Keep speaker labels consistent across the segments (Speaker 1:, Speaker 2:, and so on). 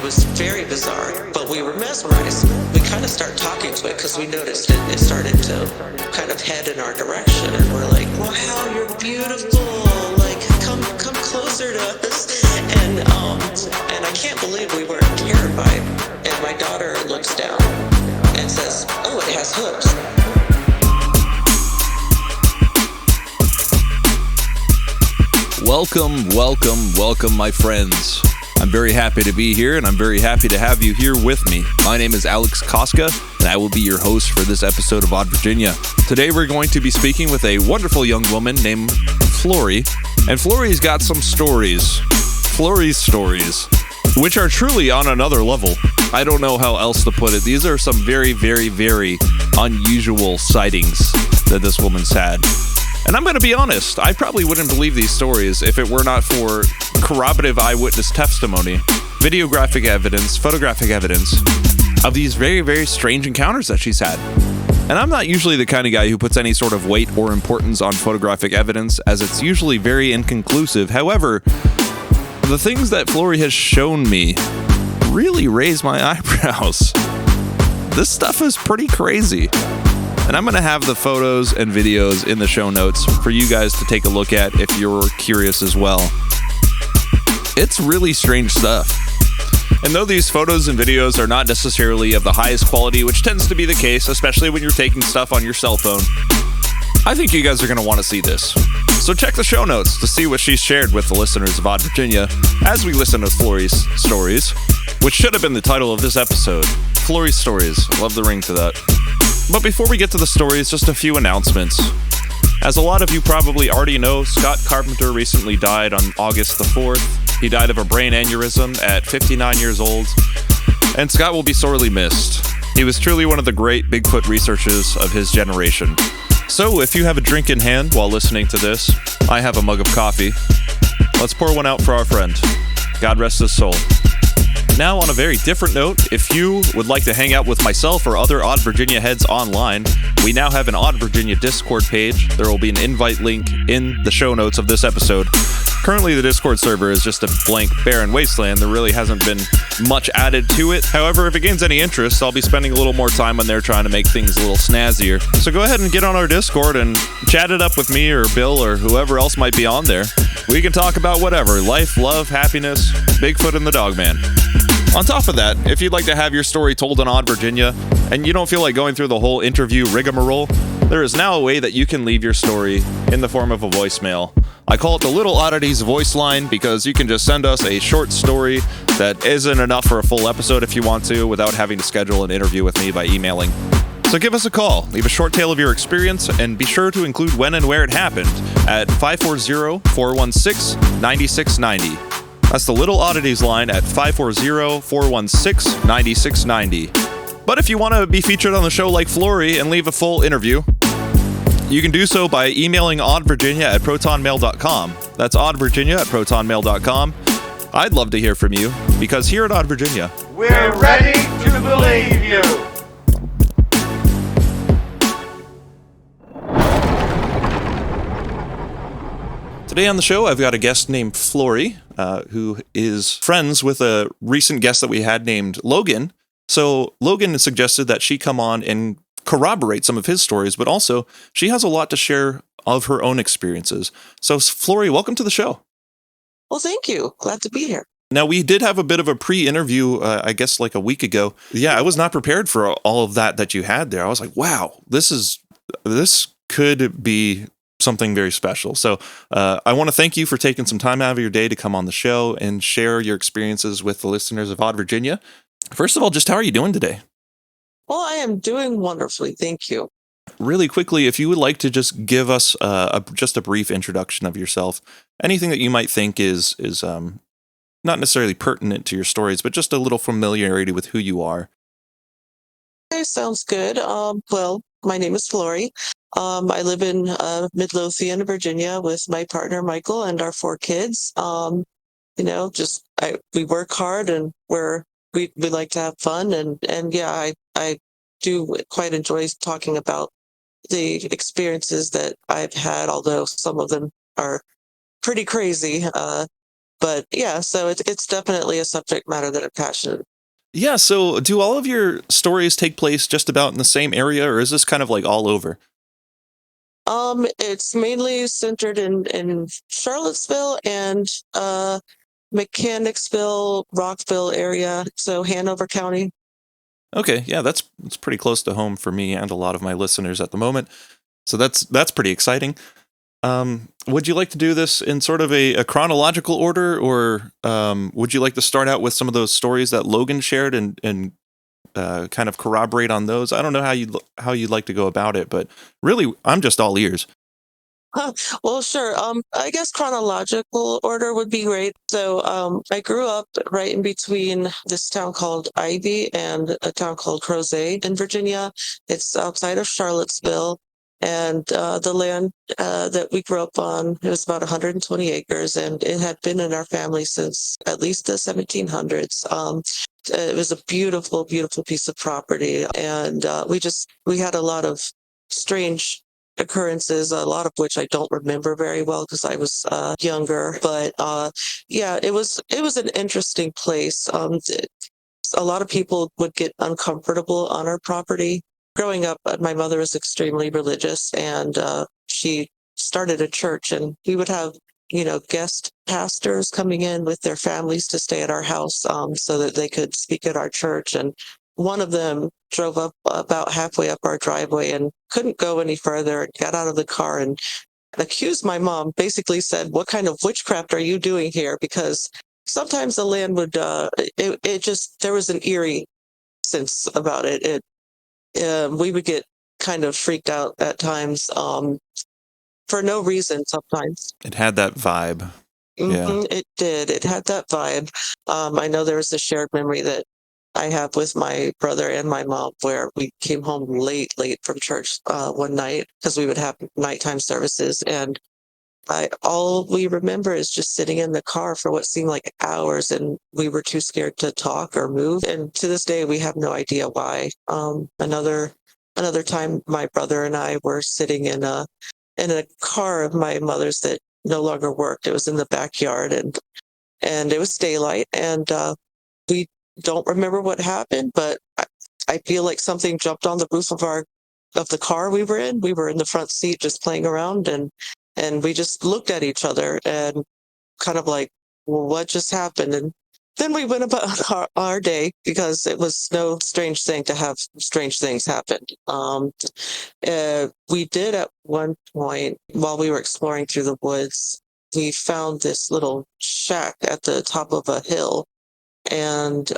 Speaker 1: was very bizarre, but we were mesmerized. We kind of started talking to it because we noticed it started to kind of head in our direction, and we're like, wow, you're beautiful, like come closer to us. And I can't believe we weren't terrified. And my daughter looks down and says, oh, it has hooves.
Speaker 2: Welcome, my friends. I'm very happy to be here, and I'm very happy to have you here with me. My name is Alex Koska, and I will be your host for this episode of Odd Virginia. Today, we're going to be speaking with a wonderful young woman named Flori, and Flori's got some stories. Flori's stories, which are truly on another level. I don't know how else to put it. These are some very, very, very unusual sightings that this woman's had. And I'm going to be honest, I probably wouldn't believe these stories if it were not for corroborative eyewitness testimony, videographic evidence, photographic evidence of these very, very strange encounters that she's had. And I'm not usually the kind of guy who puts any sort of weight or importance on photographic evidence, as it's usually very inconclusive. However, the things that Flori has shown me really raise my eyebrows. This stuff is pretty crazy. And I'm going to have the photos and videos in the show notes for you guys to take a look at if you're curious as well. It's really strange stuff. And though these photos and videos are not necessarily of the highest quality, which tends to be the case, especially when you're taking stuff on your cell phone, I think you guys are going to want to see this. So check the show notes to see what she's shared with the listeners of Odd Virginia as we listen to Flori's stories, which should have been the title of this episode. Flori's stories. I love the ring to that. But before we get to the stories, just a few announcements. As a lot of you probably already know, Scott Carpenter recently died on August the 4th. He died of a brain aneurysm at 59 years old, and Scott will be sorely missed. He was truly one of the great Bigfoot researchers of his generation. So if you have a drink in hand while listening to this, I have a mug of coffee. Let's pour one out for our friend. God rest his soul. Now, on a very different note, if you would like to hang out with myself or other Odd Virginia heads online, we now have an Odd Virginia Discord page. There will be an invite link in the show notes of this episode. Currently, the Discord server is just a blank, barren wasteland. There really hasn't been much added to it. However, if it gains any interest, I'll be spending a little more time on there trying to make things a little snazzier. So go ahead and get on our Discord and chat it up with me or Bill or whoever else might be on there. We can talk about whatever: life, love, happiness, Bigfoot, and the Dogman. On top of that, if you'd like to have your story told on Odd Virginia, and you don't feel like going through the whole interview rigmarole, there is now a way that you can leave your story in the form of a voicemail. I call it the Little Oddities voice line because you can just send us a short story that isn't enough for a full episode if you want to, without having to schedule an interview with me by emailing. So give us a call, leave a short tale of your experience, and be sure to include when and where it happened at 540-416-9690. That's the Little Oddities line at 540-416-9690. But if you want to be featured on the show like Flori and leave a full interview, you can do so by emailing oddvirginia@protonmail.com. That's oddvirginia@protonmail.com. I'd love to hear from you, because here at Odd Virginia,
Speaker 3: we're ready to believe you.
Speaker 2: Today on the show, I've got a guest named Flori, who is friends with a recent guest that we had named Logan. So Logan suggested that she come on and corroborate some of his stories, but also she has a lot to share of her own experiences. So Flori, welcome to the show.
Speaker 1: Well, thank you. Glad to be here.
Speaker 2: Now, we did have a bit of a pre-interview, I guess like a week ago. Yeah, I was not prepared for all of that you had there. I was like, wow, this could be something very special. So I want to thank you for taking some time out of your day to come on the show and share your experiences with the listeners of Odd Virginia. First of all, just how are you doing today?
Speaker 1: Well, I am doing wonderfully. Thank you.
Speaker 2: Really quickly, if you would like to just give us just a brief introduction of yourself, anything that you might think is not necessarily pertinent to your stories, but just a little familiarity with who you are.
Speaker 1: Okay, sounds good. Well, my name is Flori. I live in Midlothian, Virginia, with my partner Michael and our 4 kids. We work hard, and we like to have fun, and yeah, I do quite enjoy talking about the experiences that I've had, although some of them are pretty crazy. But yeah, so it's definitely a subject matter that I'm passionate.
Speaker 2: Yeah, so do all of your stories take place just about in the same area, or is this kind of like all over?
Speaker 1: It's mainly centered in Charlottesville and Mechanicsville, Rockville area, so Hanover County.
Speaker 2: Okay, yeah, that's pretty close to home for me and a lot of my listeners at the moment. So that's pretty exciting. Would you like to do this in sort of a chronological order, or would you like to start out with some of those stories that Logan shared and kind of corroborate on those? I don't know how you'd like to go about it, but really, I'm just all ears.
Speaker 1: Well, sure. I guess chronological order would be great. So, I grew up right in between this town called Ivy and a town called Crozet in Virginia. It's outside of Charlottesville. And the land that we grew up on, it was about 120 acres, and it had been in our family since at least the 1700s. It was a beautiful, beautiful piece of property, and we had a lot of strange occurrences, a lot of which I don't remember very well because I was younger. But yeah, it was an interesting place. A lot of people would get uncomfortable on our property. Growing up, my mother was extremely religious, and she started a church, and we would have guest pastors coming in with their families to stay at our house so that they could speak at our church. And one of them drove up about halfway up our driveway and couldn't go any further, got out of the car and accused my mom, basically said, "What kind of witchcraft are you doing here?" Because sometimes the land would, it just, there was an eerie sense about it. We would get kind of freaked out at times for no reason sometimes.
Speaker 2: It had that vibe. Yeah.
Speaker 1: It did. It had that vibe. I know there was a shared memory that I have with my brother and my mom where we came home late from church one night because we would have nighttime services. And all we remember is just sitting in the car for what seemed like hours, and we were too scared to talk or move. And to this day, we have no idea why. Another time, my brother and I were sitting in a car of my mother's that no longer worked. It was in the backyard, and it was daylight, and we don't remember what happened, but I feel like something jumped on the roof of the car we were in. We were in the front seat just playing around, and we just looked at each other and kind of like, well, what just happened? And then we went about our day because it was no strange thing to have strange things happen. We did at one point, while we were exploring through the woods, we found this little shack at the top of a hill. And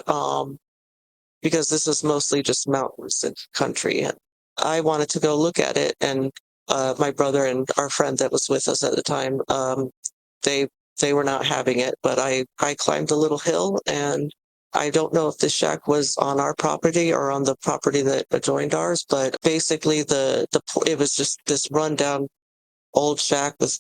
Speaker 1: because this is mostly just mountains and country, and I wanted to go look at it. And my brother and our friend that was with us at the time, they they were not having it. But I climbed a little hill, and I don't know if the shack was on our property or on the property that adjoined ours, but basically it was just this rundown old shack with,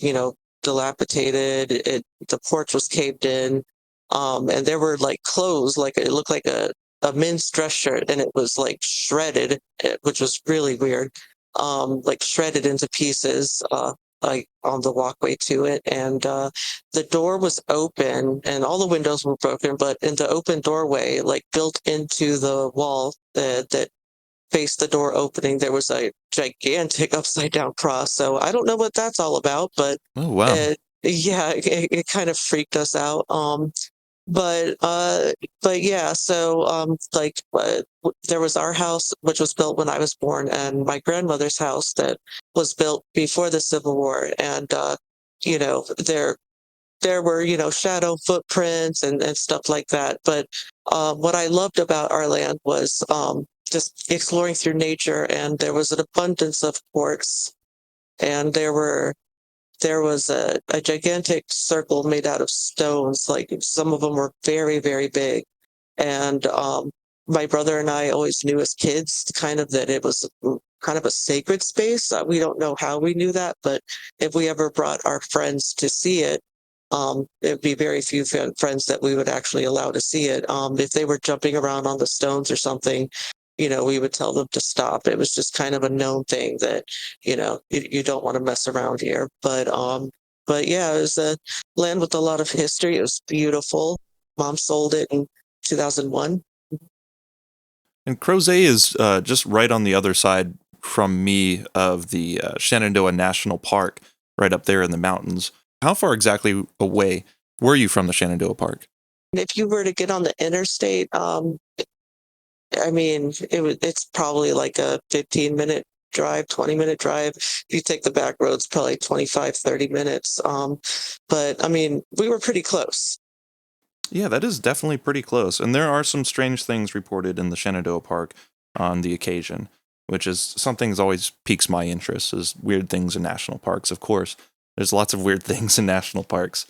Speaker 1: dilapidated. The porch was caved in, and there were like clothes, like it looked like a men's dress shirt, and it was like shredded, which was really weird, like shredded into pieces, like on the walkway to it, and the door was open, and all the windows were broken, but in the open doorway, like built into the wall that faced the door opening, there was a gigantic upside down cross. So I don't know what that's all about, but
Speaker 2: Oh wow.
Speaker 1: yeah, it kind of freaked us out. But yeah, so there was our house, which was built when I was born, and my grandmother's house that was built before the Civil War, and you know there there were, shadow footprints and stuff like that. But what I loved about our land was just exploring through nature, and there was an abundance of quartz, and there was a gigantic circle made out of stones. Like some of them were very, very big. And my brother and I always knew as kids kind of that it was kind of a sacred space. We don't know how we knew that, but if we ever brought our friends to see it, it'd be very few friends that we would actually allow to see it. If they were jumping around on the stones or something, we would tell them to stop. It was just kind of a known thing that, you don't want to mess around here. But But yeah, it was a land with a lot of history. It was beautiful. Mom sold it in 2001.
Speaker 2: And Crozet is just right on the other side from me of the Shenandoah National Park, right up there in the mountains. How far exactly away were you from the Shenandoah Park?
Speaker 1: If you were to get on the interstate, I mean, it's probably like a 15-minute drive, 20-minute drive. If you take the back roads, probably 25, 30 minutes. But I mean, we were pretty close.
Speaker 2: Yeah, that is definitely pretty close. And there are some strange things reported in the Shenandoah Park on the occasion, which is something that always piques my interest, is weird things in national parks, of course. There's lots of weird things in national parks.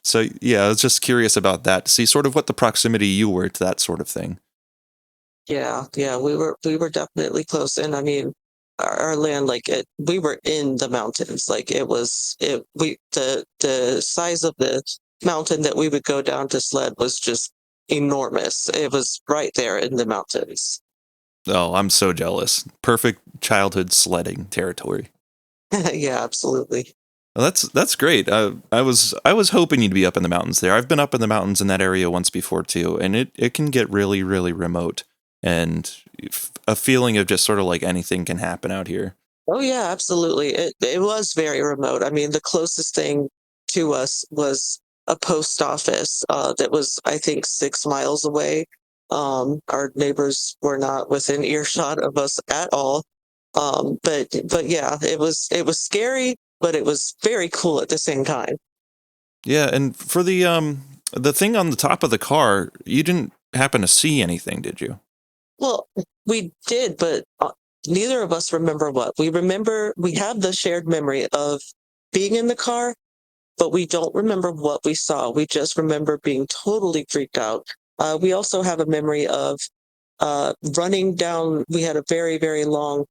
Speaker 2: So, yeah, I was just curious about that, to see sort of what the proximity you were to that sort of thing.
Speaker 1: Yeah, we were definitely close. And I mean, our land, like we were in the mountains. Like the size of the mountain that we would go down to sled was just enormous. It was right there in the mountains.
Speaker 2: Oh, I'm so jealous. Perfect childhood sledding territory.
Speaker 1: Yeah, absolutely.
Speaker 2: Well, that's great. I was hoping you'd be up in the mountains there. I've been up in the mountains in that area once before too, and it can get really really remote, and a feeling of just sort of like anything can happen out here.
Speaker 1: Oh yeah, absolutely. It was very remote. I mean, the closest thing to us was a post office that was, I think, 6 miles away. Our neighbors were not within earshot of us at all. But yeah, it was scary, but it was very cool at the same time.
Speaker 2: Yeah, and for the thing on the top of the car, you didn't happen to see anything, did you?
Speaker 1: Well, we did, but neither of us remember what. We remember we have the shared memory of being in the car, but we don't remember what we saw. We just remember being totally freaked out. We also have a memory of running down. We had a very, very long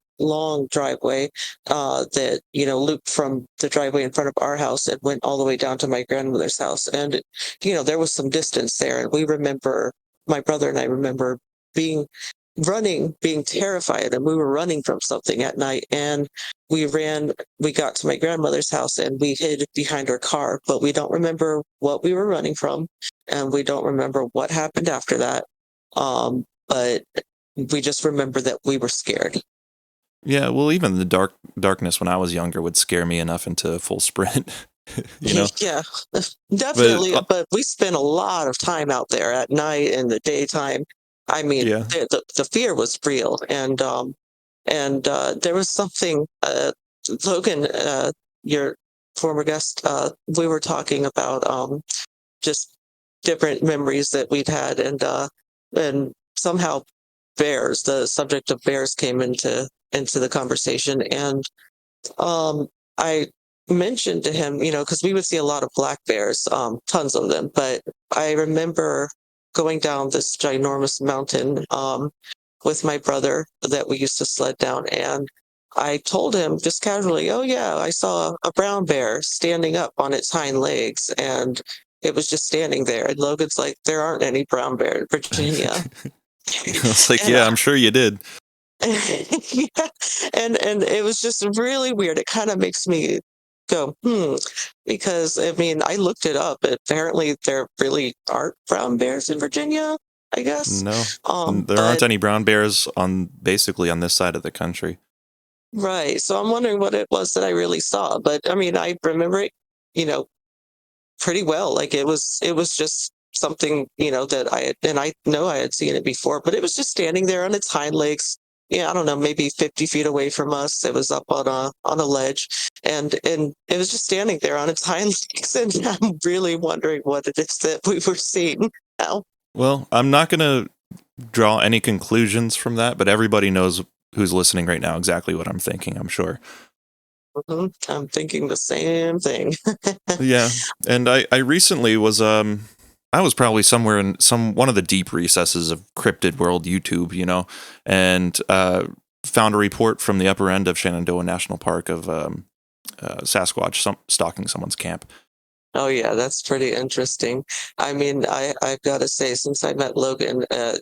Speaker 1: driveway that, looped from the driveway in front of our house and went all the way down to my grandmother's house. And, there was some distance there. And we remember, my brother and I remember being terrified, and we were running from something at night. And we got to my grandmother's house and we hid behind her car, but we don't remember what we were running from. And we don't remember what happened after that. But we just remember that we were scared.
Speaker 2: Yeah, well, even the darkness when I was younger would scare me enough into a full sprint, you know.
Speaker 1: Yeah,
Speaker 2: But
Speaker 1: definitely. But we spent a lot of time out there at night and the daytime. I mean,
Speaker 2: yeah,
Speaker 1: the fear was real. And there was something, Logan, your former guest, we were talking about just different memories that we'd had, and somehow the subject of bears came into the conversation. And I mentioned to him, because we would see a lot of black bears, tons of them. But I remember going down this ginormous mountain with my brother that we used to sled down. And I told him just casually, "Oh, yeah, I saw a brown bear standing up on its hind legs." And it was just standing there. And Logan's like, "There aren't any brown bear in Virginia."
Speaker 2: I was like,
Speaker 1: and
Speaker 2: yeah, I'm sure you did.
Speaker 1: yeah, and it was just really weird. It kind of makes me go, because I mean, I looked it up. Apparently, there really aren't brown bears in Virginia, I guess.
Speaker 2: No, there
Speaker 1: But
Speaker 2: aren't any brown bears on basically on this side of the country.
Speaker 1: right, so I'm wondering what it was that I really saw. But I mean, I remember it, you know, pretty well. Like it was just something, that I know I had seen it before, but it was just standing there on its hind legs. Yeah, I don't know, maybe 50 feet away from us. It was up on a ledge, and it was just standing there on its hind legs. And I'm really wondering what it is that we were seeing now.
Speaker 2: Well, I'm not going to draw any conclusions from that, but everybody knows who's listening right now exactly what I'm thinking, I'm sure.
Speaker 1: I'm thinking the same thing.
Speaker 2: Yeah, and I recently was I was probably somewhere in one of the deep recesses of Cryptid World YouTube, and found a report from the upper end of Shenandoah National Park of Sasquatch stalking someone's camp.
Speaker 1: Oh yeah, that's pretty interesting. I mean, I've got to say, since I met Logan, I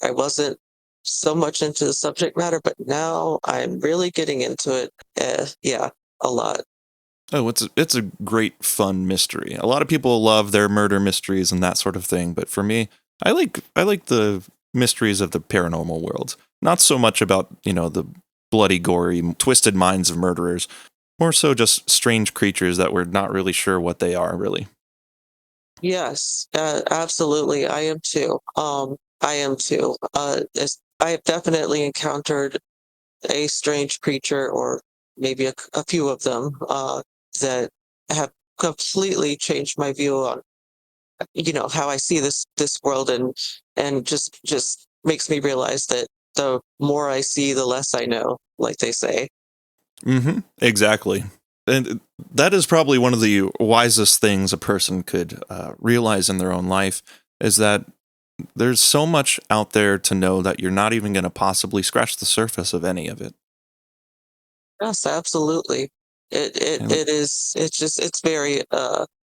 Speaker 1: wasn't so much into the subject matter, but now I'm really getting into it. Yeah, a lot.
Speaker 2: Oh, it's a great fun mystery. A lot of people love their murder mysteries and that sort of thing, but for me, I like the mysteries of the paranormal world. Not so much about, the bloody, gory, twisted minds of murderers, more so just strange creatures that we're not really sure what they are, really.
Speaker 1: Yes, absolutely. I am too. I am too. I have definitely encountered a strange creature, or maybe a few of them, that have completely changed my view on, how I see this world, and just makes me realize that the more I see, the less I know, like they say.
Speaker 2: Exactly. And that is probably one of the wisest things a person could realize in their own life is that there's so much out there to know that you're not even going to possibly scratch the surface of any of it.
Speaker 1: Yes, absolutely.
Speaker 2: And
Speaker 1: It is, it's very,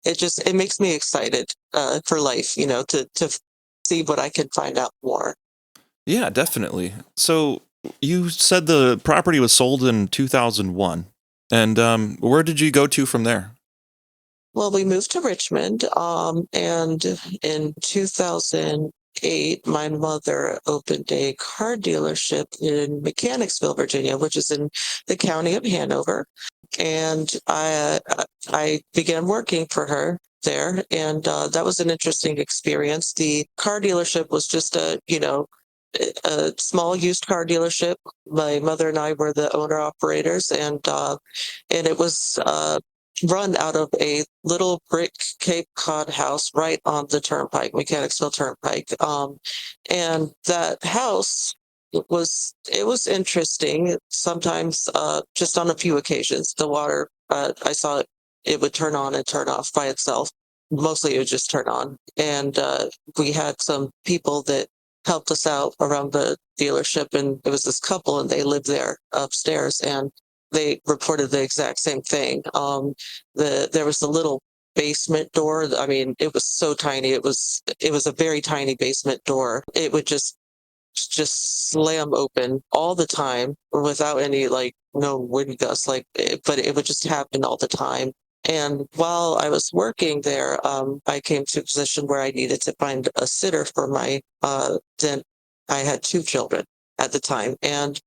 Speaker 1: it makes me excited for life, to see what I can find out more.
Speaker 2: yeah, definitely. So you said the property was sold in 2001. And where did you go to from there?
Speaker 1: Well, we moved to Richmond, and in 2008, my mother opened a car dealership in Mechanicsville, Virginia, which is in the county of Hanover. And I began working for her there, and that was an interesting experience. The car dealership was just a small used car dealership. My mother and I were the owner operators, and it was run out of a little brick Cape Cod house right on the turnpike, Mechanicsville Turnpike. And that house it was interesting. Sometimes, just on a few occasions, the water, I saw it would turn on and turn off by itself. Mostly, it would just turn on, and we had some people that helped us out around the dealership, and it was this couple, and they lived there upstairs, and they reported the exact same thing. There was a little basement door. I mean, it was so tiny. It was a very tiny basement door. It would just slam open all the time without any, like, no wind gusts, but it would just happen all the time. And while I was working there, I came to a position where I needed to find a sitter for my then I had two children at the time, and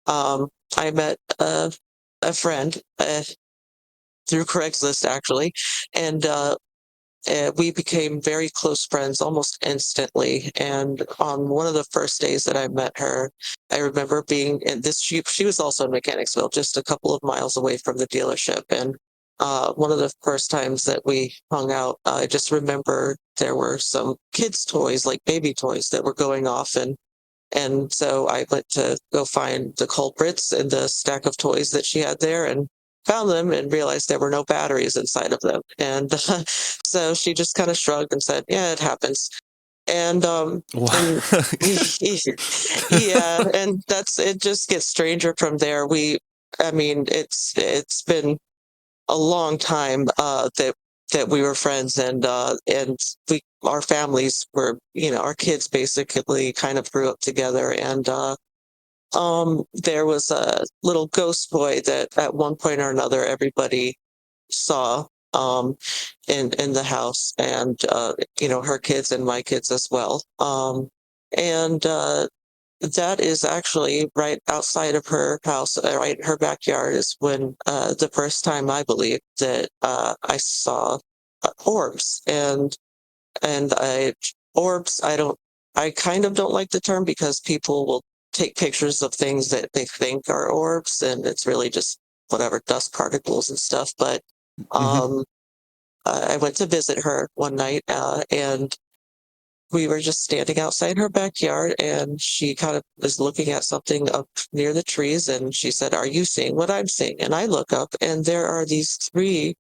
Speaker 1: um, I met a friend through Craigslist, actually, and we became very close friends almost instantly. And on one of the first days that I met her, I remember being in this. She was also in Mechanicsville, just a couple of miles away from the dealership. And one of the first times that we hung out, I just remember there were some kids' toys, like baby toys, that were going off, and so I went to go find the culprits in the stack of toys that she had there, and found them and realized there were no batteries inside of them. And so she just kind of shrugged and said, "Yeah, it happens." And and yeah, and that's it. Just gets stranger from there. I mean, it's been a long time that we were friends, and we our families were, our kids basically kind of grew up together. And there was a little ghost boy that at one point or another everybody saw, in the house, and her kids and my kids as well. And that is actually right outside of her house, right in her backyard, is when the first time, I believe, that I saw orbs. And orbs, I kind of don't like the term, because people will take pictures of things that they think are orbs, and it's really just whatever, dust particles and stuff. But
Speaker 2: Hmm.
Speaker 1: um, I went to visit her one night, and we were just standing outside her backyard, and she kind of was looking at something up near the trees, and she said, "Are you seeing what I'm seeing?" And I look up, and there are these three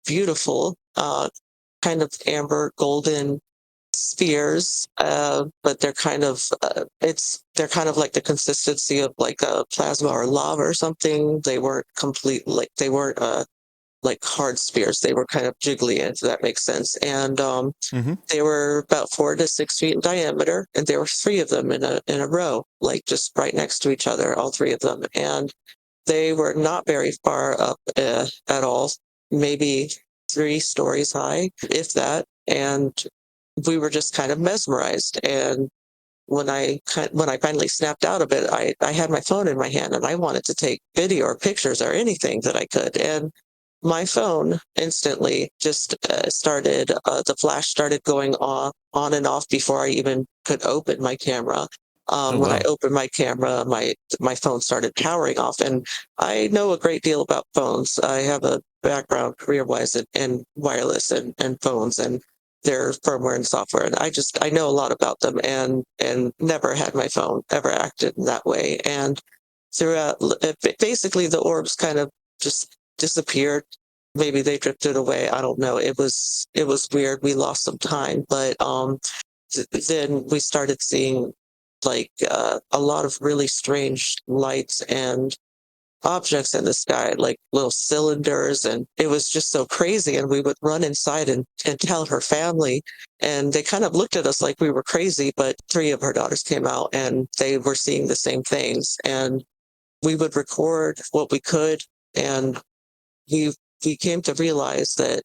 Speaker 1: beautiful, kind of amber golden spheres, but they're kind of like the consistency of like a plasma or lava or something. They weren't complete, like they weren't like hard spheres. They were kind of jiggly, if that makes sense. And
Speaker 2: Hmm.
Speaker 1: they were about 4 to 6 feet in diameter, and there were three of them in a row, like just right next to each other, all three of them. And they were not very far up at all. maybe 3 stories high, if that. And we were just kind of mesmerized. And when I finally snapped out of it, I had my phone in my hand and I wanted to take video or pictures or anything that I could. And my phone instantly just started, the flash started going off, on and off before I even could open my camera.
Speaker 2: Oh,
Speaker 1: When I
Speaker 2: wow.
Speaker 1: opened my camera, my phone started powering off. And I know a great deal about phones. I have a background career-wise in wireless and phones and their firmware and software. And I know a lot about them and never had my phone ever acted in that way. And throughout, basically the orbs kind of just disappeared. Maybe they drifted away. I don't know. It was weird. We lost some time, but then we started seeing like a lot of really strange lights and objects in the sky, like little cylinders, and it was just so crazy. And we would run inside and tell her family, and they kind of looked at us like we were crazy. But 3 of her daughters came out, and they were seeing the same things, and we would record what we could, and we we came to realize that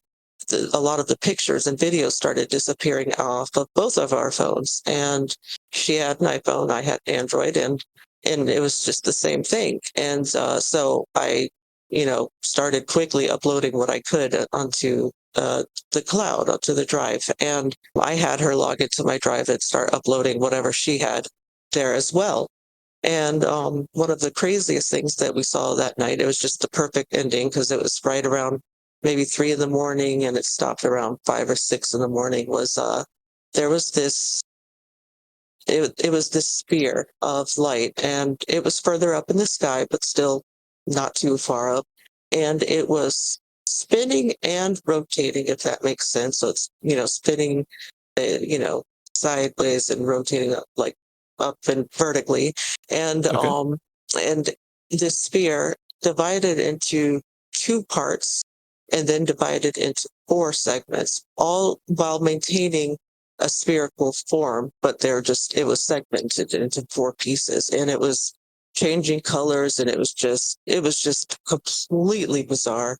Speaker 1: a lot of the pictures and videos started disappearing off of both of our phones. And she had an iPhone, I had Android, and it was just the same thing. And so I, started quickly uploading what I could onto the cloud, onto the drive. And I had her log into my drive and start uploading whatever she had there as well. And one of the craziest things that we saw that night, it was just the perfect ending because it was right around maybe 3 in the morning and it stopped around 5 or 6 in the morning, was there was this, it was this sphere of light and it was further up in the sky, but still not too far up. And it was spinning and rotating, if that makes sense. So it's, spinning, you know, sideways and rotating up, like up and vertically. And
Speaker 2: Okay.
Speaker 1: and the sphere divided into 2 parts and then divided into 4 segments, all while maintaining a spherical form, but it was segmented into 4 pieces, and it was changing colors, and it was just completely bizarre.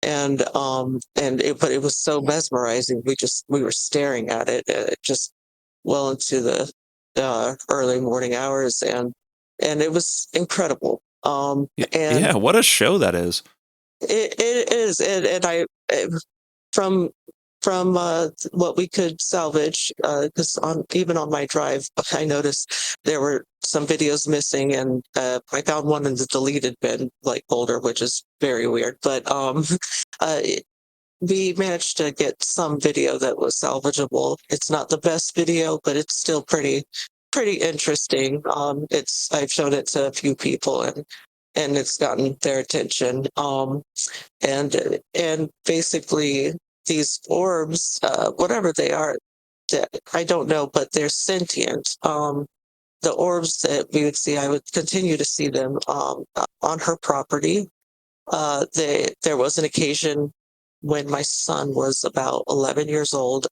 Speaker 1: But it was so mesmerizing. We were staring at it, just well into the early morning hours, and it was incredible. And
Speaker 2: Yeah, what a show that is.
Speaker 1: it is, and from what we could salvage, because on even on my drive, I noticed there were some videos missing, and I found one in the deleted bin like folder, which is very weird. But uh, we managed to get some video that was salvageable. It's not the best video, but it's still pretty interesting. I've shown it to a few people, and it's gotten their attention. And basically these orbs, whatever they are, I don't know, but they're sentient. The orbs that we would see, I would continue to see them on her property. There was an occasion when my son was about 11 years old.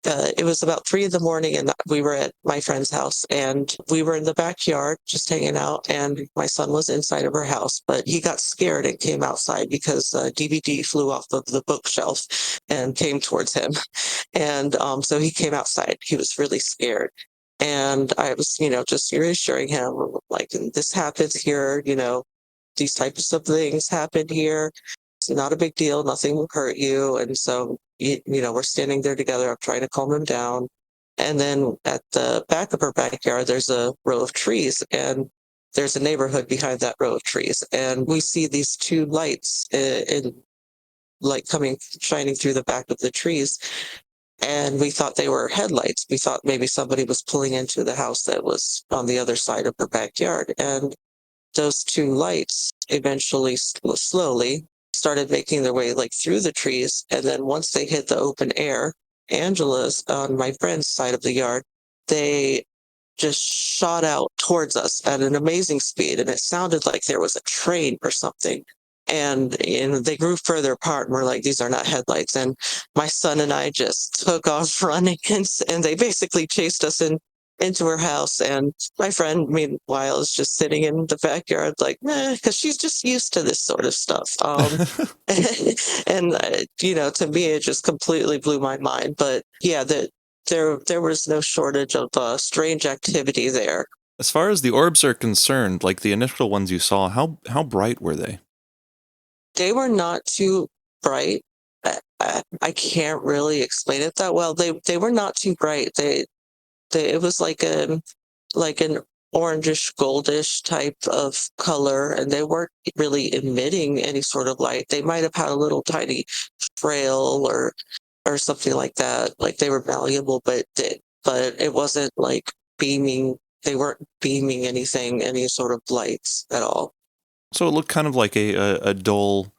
Speaker 1: It was about 3 in the morning, and we were at my friend's house, and we were in the backyard just hanging out. And my son was inside of her house, but he got scared and came outside because a DVD flew off of the bookshelf and came towards him. And so he came outside. He was really scared. And I was, just reassuring him, like, this happens here, these types of things happen here. It's not a big deal. Nothing will hurt you. And so, we're standing there together. I'm trying to calm him down. And then at the back of her backyard, there's a row of trees, and there's a neighborhood behind that row of trees. And we see these 2 lights in like shining through the back of the trees. And we thought they were headlights. We thought maybe somebody was pulling into the house that was on the other side of her backyard. And those 2 lights eventually slowly started making their way like through the trees. And then once they hit the open air, Angela's on my friend's side of the yard, they just shot out towards us at an amazing speed. And it sounded like there was a train or something. And they grew further apart, and we're like, these are not headlights. And my son and I just took off running, and they basically chased us into her house, and my friend, meanwhile, is just sitting in the backyard, like, meh, because she's just used to this sort of stuff. And to me, it just completely blew my mind. But yeah, that there was no shortage of strange activity there.
Speaker 2: As far as the orbs are concerned, like the initial ones you saw, how bright were they?
Speaker 1: They were not too bright. I can't really explain it that well. They were not too bright. It was like an orangish goldish type of color, and they weren't really emitting any sort of light. They might have had a little tiny trail or something like that. Like they were malleable, but it wasn't like beaming. They weren't beaming anything, any sort of lights at all.
Speaker 2: So it looked kind of like a dull,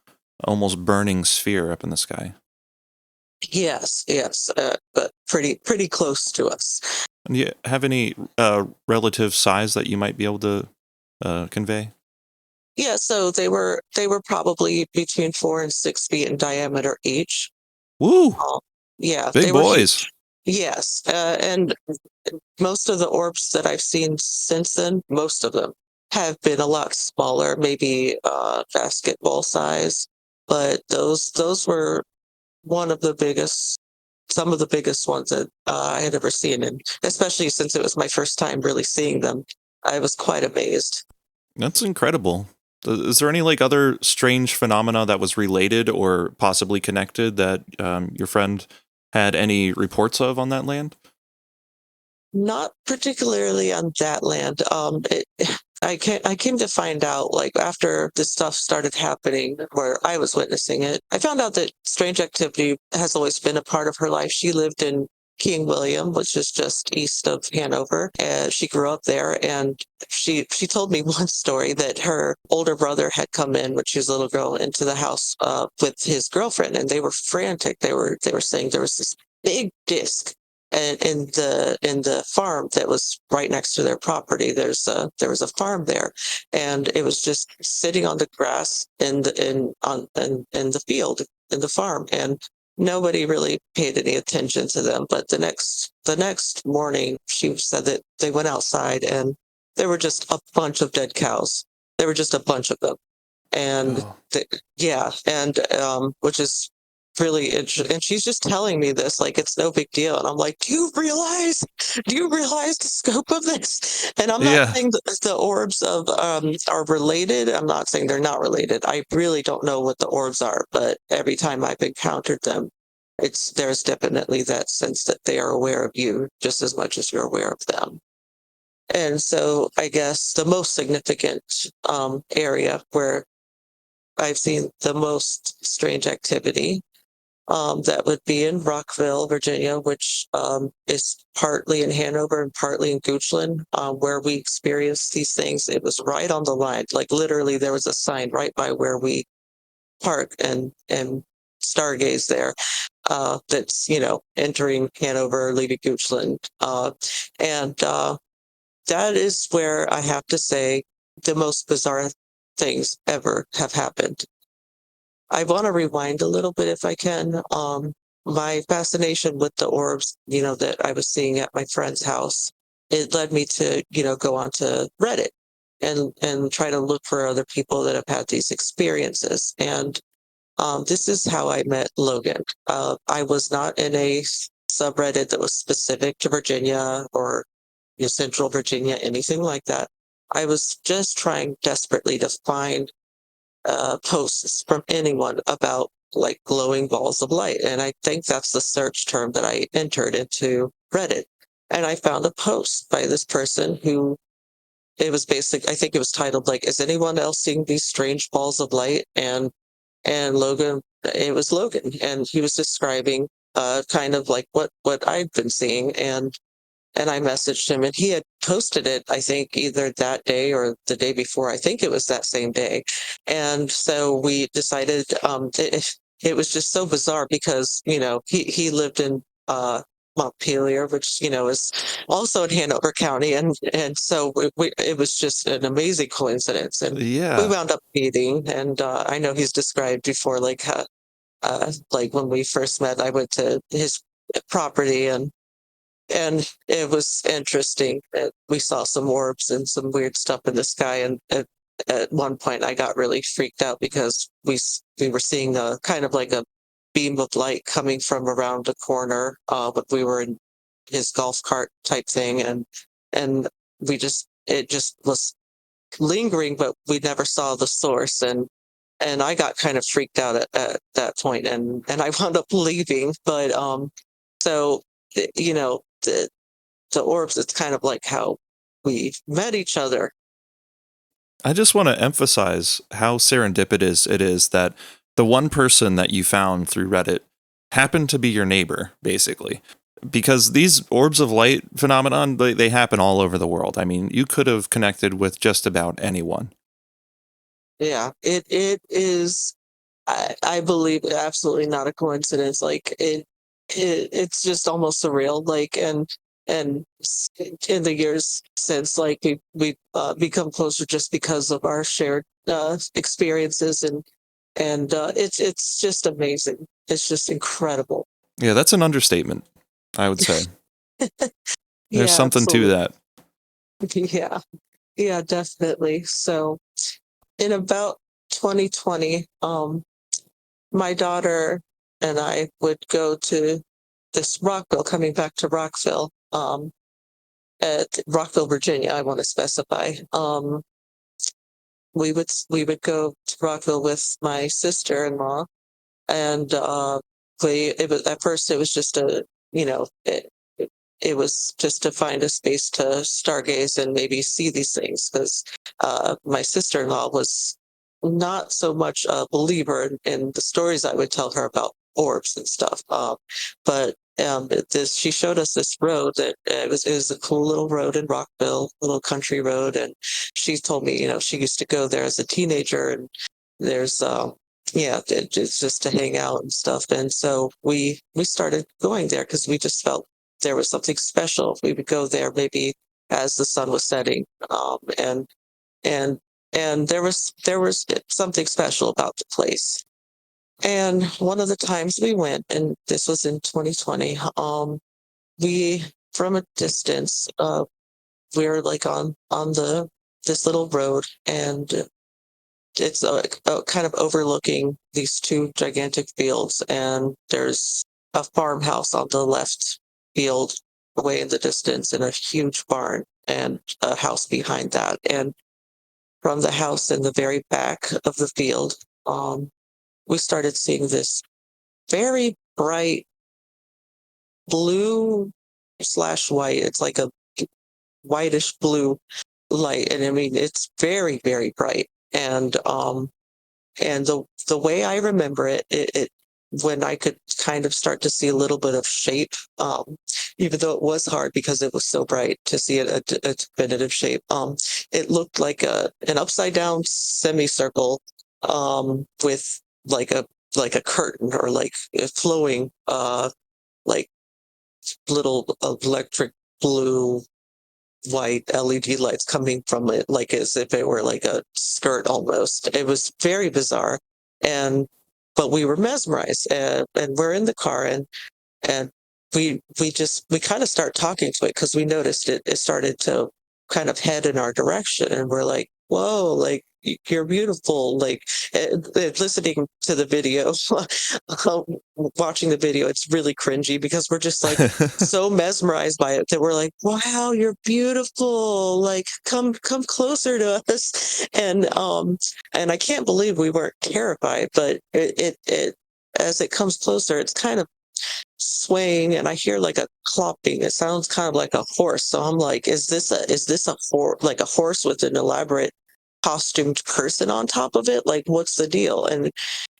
Speaker 2: almost burning sphere up in the sky.
Speaker 1: Yes, but pretty close to us.
Speaker 2: And do you have any relative size that you might be able to convey?
Speaker 1: Yeah, so they were probably between 4 and 6 feet in diameter each.
Speaker 2: Woo!
Speaker 1: Yeah,
Speaker 2: Big
Speaker 1: they were
Speaker 2: boys.
Speaker 1: huge. Yes, and most of the orbs that I've seen since then, most of them have been a lot smaller, maybe basketball size. But those were one of the biggest, some of the biggest ones that I had ever seen, and especially since it was my first time really seeing them, I was quite amazed.
Speaker 2: That's incredible. Is there any like other strange phenomena that was related or possibly connected that your friend had any reports of on that land?
Speaker 1: Not particularly on that land. I came to find out, like, after this stuff started happening where I was witnessing it, I found out that strange activity has always been a part of her life. She lived in King William, which is just east of Hanover, and she grew up there. And she told me one story that her older brother had come in when she was a little girl into the house with his girlfriend, and they were frantic. They were saying there was this big disc and in the farm that was right next to their property. There was a farm there, and it was just sitting on the grass in the field in the farm, and nobody really paid any attention to them. But the next morning, she said that they went outside, and there were just a bunch of dead cows. There were just a bunch of them, and
Speaker 2: Oh.
Speaker 1: yeah, and which is really interesting. And she's just telling me this like it's no big deal, and I'm like, do you realize the scope of this? And I'm not
Speaker 2: Yeah.
Speaker 1: saying that the orbs of are related. I'm not saying they're not related. I really don't know what the orbs are, but every time I've encountered them, there's definitely that sense that they are aware of you just as much as you're aware of them. And so I guess the most significant area where I've seen the most strange activity. That would be in Rockville, Virginia, which is partly in Hanover and partly in Goochland, where we experienced these things. It was right on the line. Like literally, there was a sign right by where we park and stargaze there. That's entering Hanover, leaving Goochland, and that is where I have to say the most bizarre things ever have happened. I want to rewind a little bit if I can. My fascination with the orbs, that I was seeing at my friend's house, it led me to, go onto Reddit and try to look for other people that have had these experiences. And this is how I met Logan. I was not in a subreddit that was specific to Virginia or Central Virginia, anything like that. I was just trying desperately to find posts from anyone about like glowing balls of light. And I think that's the search term that I entered into Reddit. And I found a post by this person who it was basic. I think it was titled like, "Is anyone else seeing these strange balls of light?" And Logan, it was Logan, and he was describing kind of like what I'd been seeing, and I messaged him, and he had posted it, I think, either that day or the day before. I think it was that same day. And so we decided it was just so bizarre because, he lived in Montpelier, which, is also in Hanover County. And so it was just an amazing coincidence. And we
Speaker 2: Yeah.
Speaker 1: wound up meeting. And I know he's described before, like when we first met, I went to his property, and it was interesting. We saw some orbs and some weird stuff in the sky, and at one point I got really freaked out because we were seeing a kind of like a beam of light coming from around a corner, but we were in his golf cart type thing, and we just it just was lingering, but we never saw the source, and I got kind of freaked out at that point, and I wound up leaving. But so you know the orbs, it's kind of like how we met each other.
Speaker 2: I just want to emphasize how serendipitous it is that the one person that you found through Reddit happened to be your neighbor, basically. Because these orbs of light phenomenon, they happen all over the world. I mean, you could have connected with just about anyone.
Speaker 1: Yeah, it is. I believe absolutely not a coincidence. Like it's just almost surreal. Like and in the years since, like we become closer just because of our shared experiences, and it's just amazing. It's just incredible.
Speaker 2: Yeah, that's an understatement, I would say. There's
Speaker 1: Yeah,
Speaker 2: something to
Speaker 1: absolutely.
Speaker 2: that.
Speaker 1: Yeah, yeah, definitely. So in about 2020, my daughter and I would go to this Rockville, coming back to Rockville, at Rockville, Virginia, I want to specify. We would go to Rockville with my sister-in-law, and it was at first it was just a you know it was just to find a space to stargaze and maybe see these things, because my sister-in-law was not so much a believer in the stories I would tell her about orbs and stuff. But she showed us this road that it was a cool little road in Rockville, little country road, and she told me, she used to go there as a teenager, and there's yeah, it's just to hang out and stuff. And so we started going there because we just felt there was something special. We would go there maybe as the sun was setting, and and there was something special about the place. And one of the times we went, and this was in 2020, we from a distance, we were like on the this little road, and it's kind of overlooking these two gigantic fields, and there's a farmhouse on the left field away in the distance, and a huge barn and a house behind that. And from the house in the very back of the field, we started seeing this very bright blue slash white. It's like a whitish blue light, and I mean it's very very bright. And the way I remember it when I could kind of start to see a little bit of shape, even though it was hard because it was so bright to see a definitive shape. It looked like an upside down semicircle, with like a curtain, or like a flowing like little electric blue white LED lights coming from it, like as if it were like a skirt almost. It was very bizarre, and but we were mesmerized, and we're in the car, and we kind of start talking to it because we noticed it started to kind of head in our direction, and we're like, whoa, like you're beautiful, like listening to the video, watching the video, it's really cringy because we're just like so mesmerized by it that we're like, wow, you're beautiful, like come closer to us. And I can't believe we weren't terrified, but it as it comes closer, it's kind of swaying, and I hear like a clopping. It sounds kind of like a horse. So I'm like, like a horse with an elaborate costumed person on top of it? Like, what's the deal? And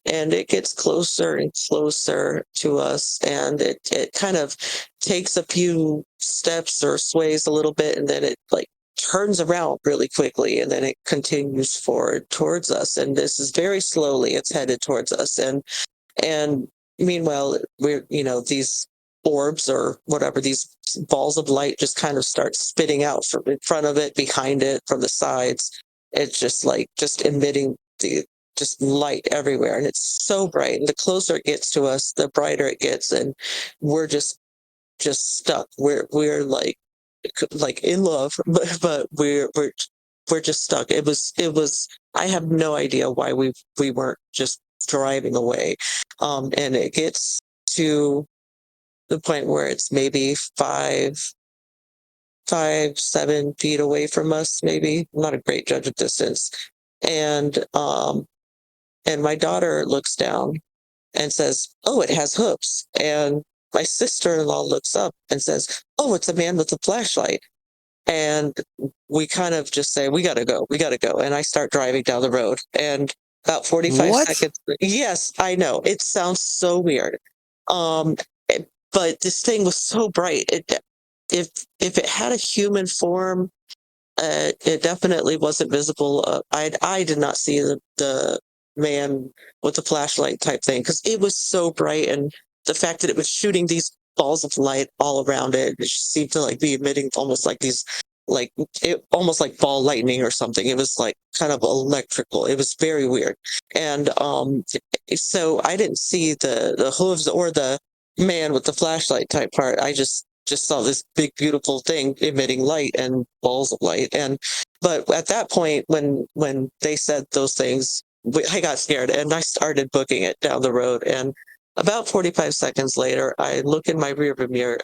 Speaker 1: it gets closer and closer to us, and it kind of takes a few steps or sways a little bit, and then it like turns around really quickly, and then it continues forward towards us, and this is very slowly it's headed towards us. And meanwhile, we're, these orbs or whatever, these balls of light just kind of start spitting out from in front of it, behind it, from the sides. It's just like just emitting just light everywhere. And it's so bright. And the closer it gets to us, the brighter it gets. And we're just just stuck. We're like in love, but we're just stuck. It was. I have no idea why we weren't just driving away, and it gets to the point where it's maybe 7 feet away from us. Maybe I'm not a great judge of distance, and my daughter looks down and says, "Oh, it has hooves," and my sister-in-law looks up and says, "Oh, it's a man with a flashlight." And we kind of just say, we gotta go. And I start driving down the road. And about 45
Speaker 2: What?
Speaker 1: seconds, yes, I know. It sounds so weird. Um, but this thing was so bright. If if it had a human form, it definitely wasn't visible. I did not see the man with the flashlight type thing because it was so bright, and the fact that it was shooting these balls of light all around it, it seemed to like be emitting almost like these like almost like ball lightning or something. It was like kind of electrical. It was very weird, and so I didn't see the hooves or the man with the flashlight type part. I just saw this big beautiful thing emitting light and balls of light. And but at that point when they said those things, I got scared and I started booking it down the road. And about 45 seconds later, I look in my rearview mirror.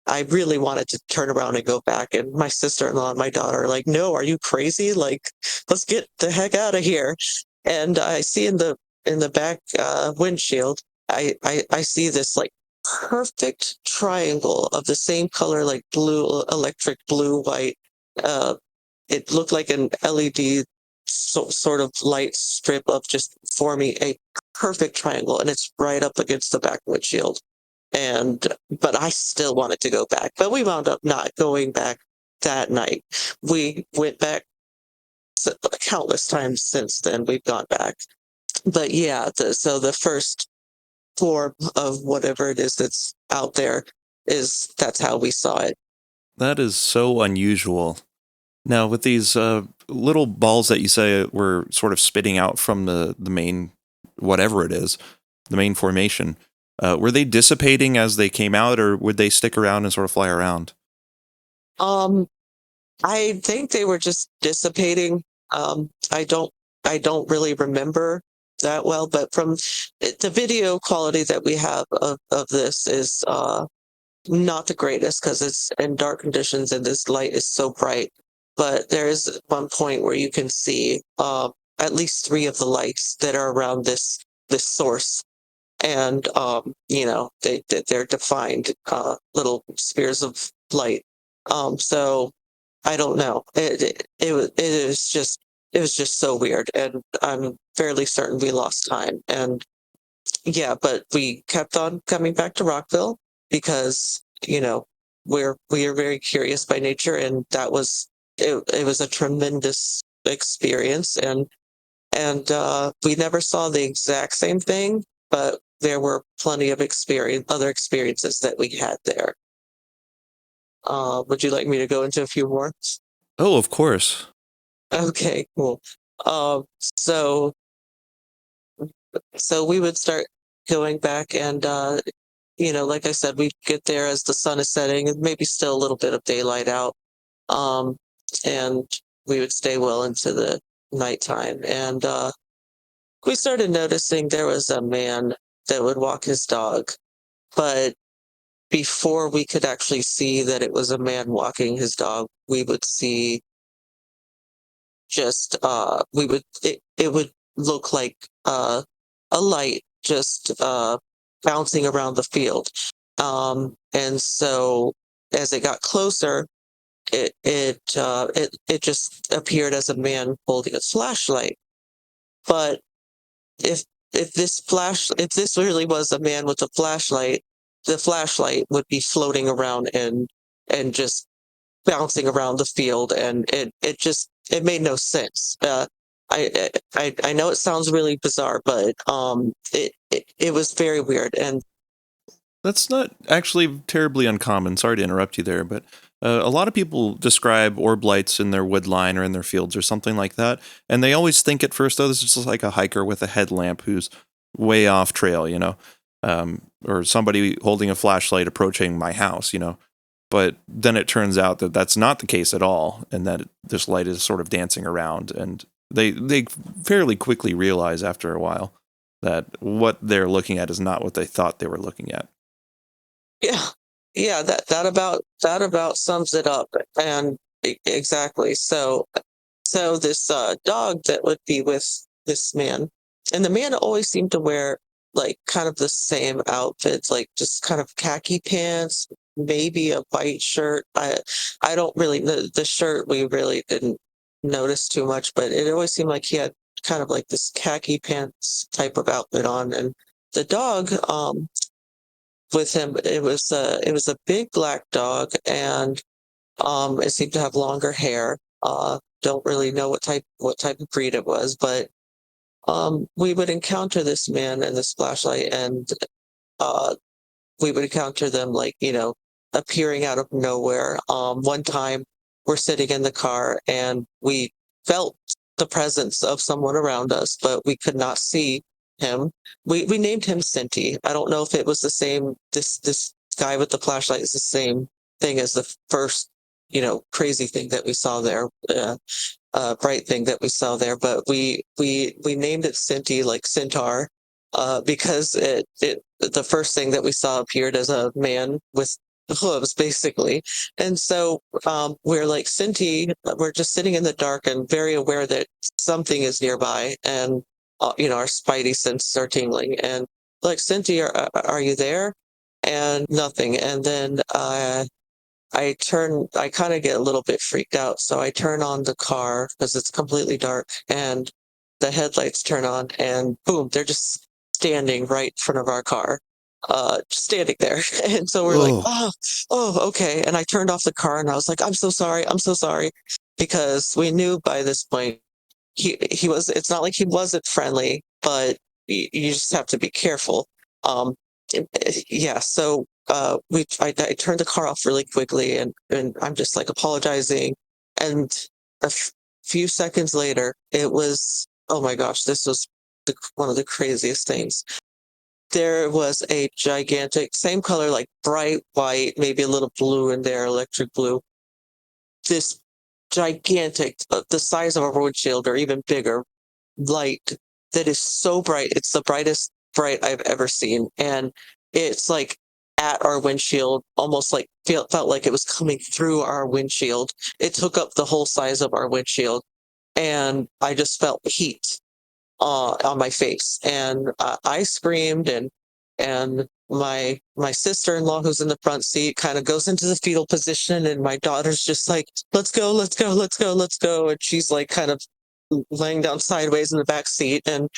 Speaker 1: I really wanted to turn around and go back, and my sister-in-law and my daughter are like, "No, are you crazy? Like, let's get the heck out of here." And I see in the back windshield, I see this like perfect triangle of the same color, like blue, electric blue, white. Uh, it looked like an LED sort of light strip of just forming a perfect triangle, and it's right up against the back windshield. And but I still wanted to go back, but we wound up not going back that night. We went back countless times since then. We've gone back, but yeah. So the first form of whatever it is that's out there is that's how we saw it.
Speaker 2: That is so unusual. Now, with these little balls that you say were sort of spitting out from the main, whatever it is, the main formation, were they dissipating as they came out, or would they stick around and sort of fly around?
Speaker 1: Um, I think they were just dissipating. I don't really remember that well, but from the video quality that we have of this is not the greatest because it's in dark conditions and this light is so bright. But there is one point where you can see at least three of the lights that are around this source, and they're defined little spheres of light. So I don't know. It was just so weird, and I'm fairly certain we lost time. And yeah, but we kept on coming back to Rockville because we are very curious by nature, and that was it. It was a tremendous experience, and we never saw the exact same thing, but there were plenty of other experiences that we had there. Would you like me to go into a few more?
Speaker 2: Oh, of course.
Speaker 1: Okay, cool. So we would start going back, and like I said, we'd get there as the sun is setting and maybe still a little bit of daylight out. Um, and we would stay well into the nighttime. And we started noticing there was a man that would walk his dog, but before we could actually see that it was a man walking his dog, we would see just it would look like a light just bouncing around the field. And so as it got closer, it just appeared as a man holding a flashlight. But if if this really was a man with a flashlight, the flashlight would be floating around and just bouncing around the field, and it made no sense. I know it sounds really bizarre, but it was very weird. And
Speaker 2: That's not actually terribly uncommon. Sorry to interrupt you there, but a lot of people describe orb lights in their wood line or in their fields or something like that, and they always think at first, oh, this is just like a hiker with a headlamp who's way off trail, you know. or somebody holding a flashlight approaching my house, But then it turns out that that's not the case at all, and that this light is sort of dancing around. And they fairly quickly realize after a while that what they're looking at is not what they thought they were looking at.
Speaker 1: Yeah, yeah, that about sums it up. And exactly. So this dog that would be with this man, and the man always seemed to wear like kind of the same outfits, like just kind of khaki pants, maybe a white shirt. I don't really the shirt we really didn't notice too much, but it always seemed like he had kind of like this khaki pants type of outfit on. And the dog with him, it was a big black dog, and it seemed to have longer hair. Don't really know what type of breed it was, but we would encounter this man and this flashlight, and uh, we would encounter them like appearing out of nowhere. One time we're sitting in the car and we felt the presence of someone around us, but we could not see him. We named him Cinti. I don't know if it was the same. This guy with the flashlight is the same thing as the first crazy thing that we saw there. Bright thing that we saw there, but we named it Cinti, like Centaur, because it the first thing that we saw appeared as a man with hooves, basically. And so we're like Cinti, we're just sitting in the dark and very aware that something is nearby, and our spidey senses are tingling, and like, Cinti, are you there? And nothing. And then I kind of get a little bit freaked out. So I turn on the car because it's completely dark, and the headlights turn on, and boom, they're just standing right in front of our car, just standing there. And so we're like,
Speaker 2: Oh,
Speaker 1: oh, okay. And I turned off the car and I was like, I'm so sorry. Because we knew by this point it's not like he wasn't friendly, but you just have to be careful. Um, yeah, so I turned the car off really quickly, and I'm just like apologizing, and few seconds later, it was, oh my gosh, this was one of the craziest things. There was a gigantic, same color, like bright white, maybe a little blue in there, electric blue. This gigantic, the size of a windshield or even bigger, light that is so bright. It's the brightest bright I've ever seen. And it's like at our windshield, almost like felt like it was coming through our windshield. It took up the whole size of our windshield. And I just felt heat on my face. And I screamed, and my sister-in-law, who's in the front seat, kind of goes into the fetal position, and my daughter's just like, let's go, let's go, let's go, let's go. And she's like kind of laying down sideways in the back seat. And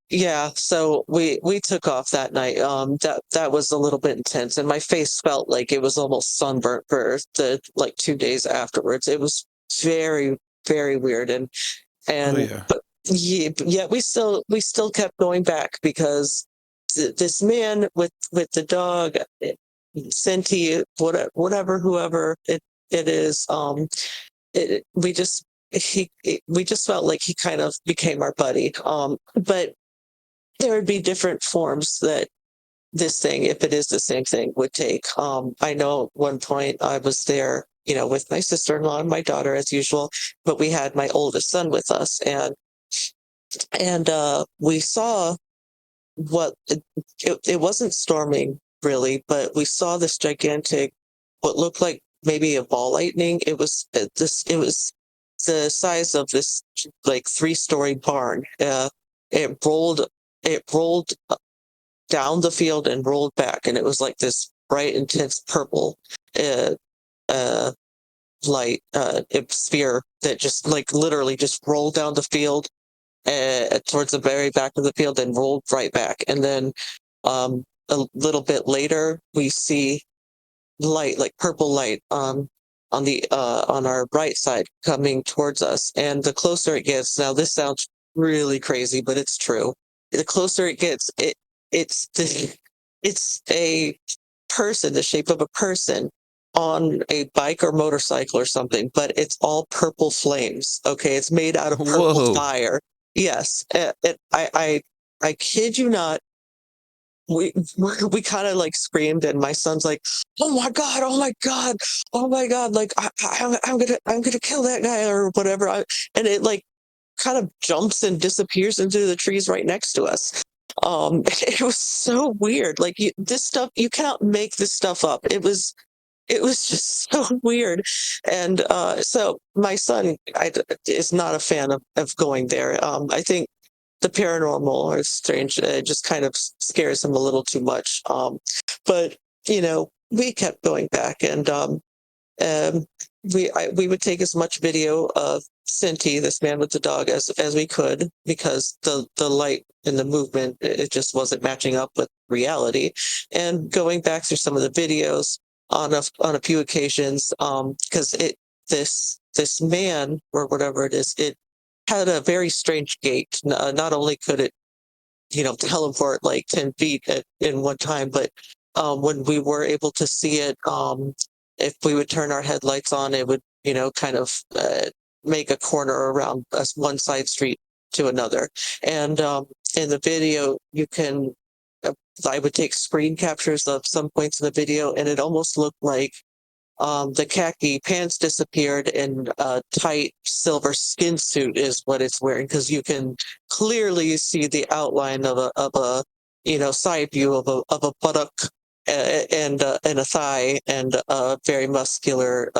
Speaker 1: yeah, so we took off that night. That was a little bit intense, and my face felt like it was almost sunburnt for the like 2 days afterwards. It was very, very weird. and
Speaker 2: oh
Speaker 1: and
Speaker 2: yeah.
Speaker 1: but yeah, we still kept going back because this man with the dog, Senti, whatever, whoever it is, it, we just we just felt like he kind of became our buddy. But there would be different forms that this thing, if it is the same thing, would take. I know at one point I was there, with my sister-in-law and my daughter as usual, but we had my oldest son with us, and we saw what it wasn't storming really, but we saw this gigantic, what looked like maybe a ball lightning. It was the size of this like three-story barn. It rolled it rolled down the field and rolled back, and it was like this bright, intense purple uh, uh, light sphere that just like literally just rolled down the field towards the very back of the field and rolled right back. And then a little bit later, we see light, like purple light, on our right side coming towards us. And the closer it gets, now this sounds really crazy, but it's true. The closer it gets, it's a person, the shape of a person on a bike or motorcycle or something, but it's all purple flames. Okay, it's made out of purple
Speaker 2: Whoa.
Speaker 1: fire. Yes, I kid you not. we kind of like screamed, and my son's like, "Oh my god! Oh my god! Oh my god!" Like I'm gonna kill that guy or whatever. And it like kind of jumps and disappears into the trees right next to us. It was so weird. Like this stuff, you cannot make this stuff up. It was just so weird. And so my son is not a fan of going there. I think the paranormal or strange just kind of scares him a little too much. But we kept going back, and um, we would take as much video of Cinti, this man with the dog, as we could, because the light and the movement, it just wasn't matching up with reality. And going back through some of the videos on a few occasions, because this man or whatever it is, it had a very strange gait. Not only could it teleport like 10 feet in one time, but when we were able to see it, if we would turn our headlights on, it would, kind of make a corner around us, one side street to another. And in the video, I would take screen captures of some points in the video, and it almost looked like the khaki pants disappeared, and a tight silver skin suit is what it's wearing, because you can clearly see the outline of a side view of a buttock, and a thigh, and a very muscular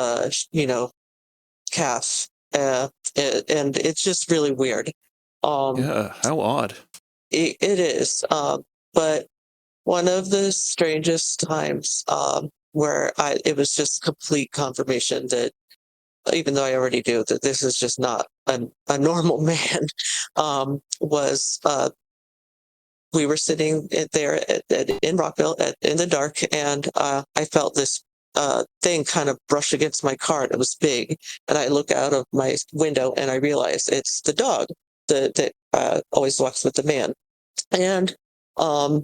Speaker 1: calf, and it's just really weird. Um,
Speaker 2: Yeah, how odd.
Speaker 1: it is, but one of the strangest times, where it was just complete confirmation that, even though I already knew that this is just not a normal man, was we were sitting there in Rockville in the dark, and I felt this thing kind of brush against my car, and it was big. And I look out of my window, and I realize it's the dog that always walks with the man. And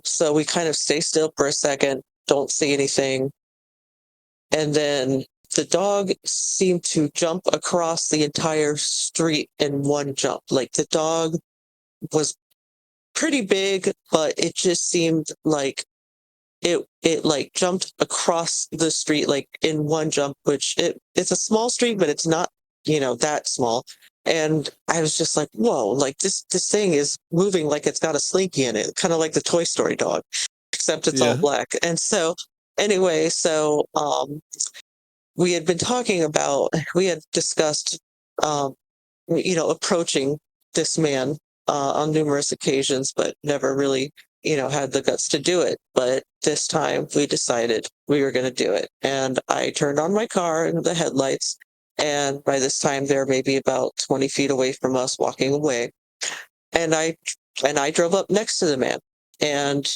Speaker 1: so we kind of stay still for a second, don't see anything. And then the dog seemed to jump across the entire street in one jump. Like the dog was pretty big, but it just seemed like it like jumped across the street like in one jump, which it's a small street, but it's not, that small. And I was just like, whoa, like this thing is moving like it's got a slinky in it, kind of like the Toy Story dog, except it's all
Speaker 2: Yeah.
Speaker 1: black. And so anyway, so we had discussed, um, approaching this man on numerous occasions, but never really, had the guts to do it. But this time we decided we were going to do it. And I turned on my car and the headlights. And by this time, they're maybe about 20 feet away from us, walking away. And I drove up next to the man. And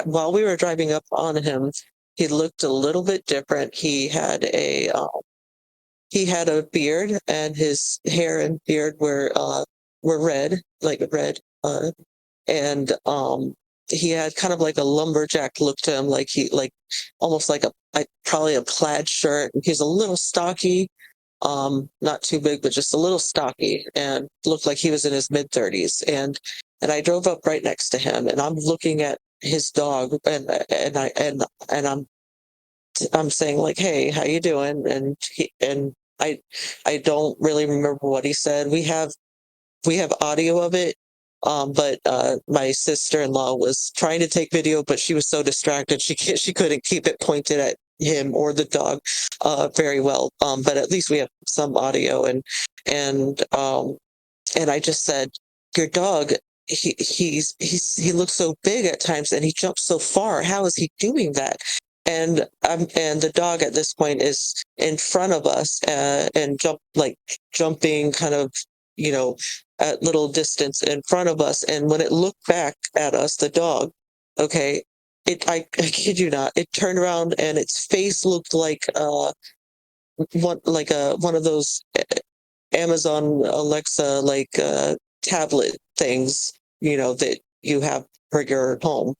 Speaker 1: while we were driving up on him, he looked a little bit different. He had a beard, and his hair and beard were red, like red, and he had kind of like a lumberjack look to him, like he like almost like probably a plaid shirt. He's a little stocky, not too big, but just a little stocky, and looked like he was in his mid-30s. And I drove up right next to him, and I'm looking at his dog, and I'm saying like, "Hey, how you doing?" And I don't really remember what he said. We have audio of it, but my sister-in-law was trying to take video, but she was so distracted she couldn't keep it pointed at him or the dog very well. But at least we have some audio, and I just said, "Your dog, he looks so big at times, and he jumps so far. How is he doing that?" And the dog at this point is in front of us, and jumping kind of, at little distance in front of us. And when it looked back at us, the dog, okay, I kid you not, it turned around, and its face looked like one of those Amazon Alexa tablet things, that you have for your home.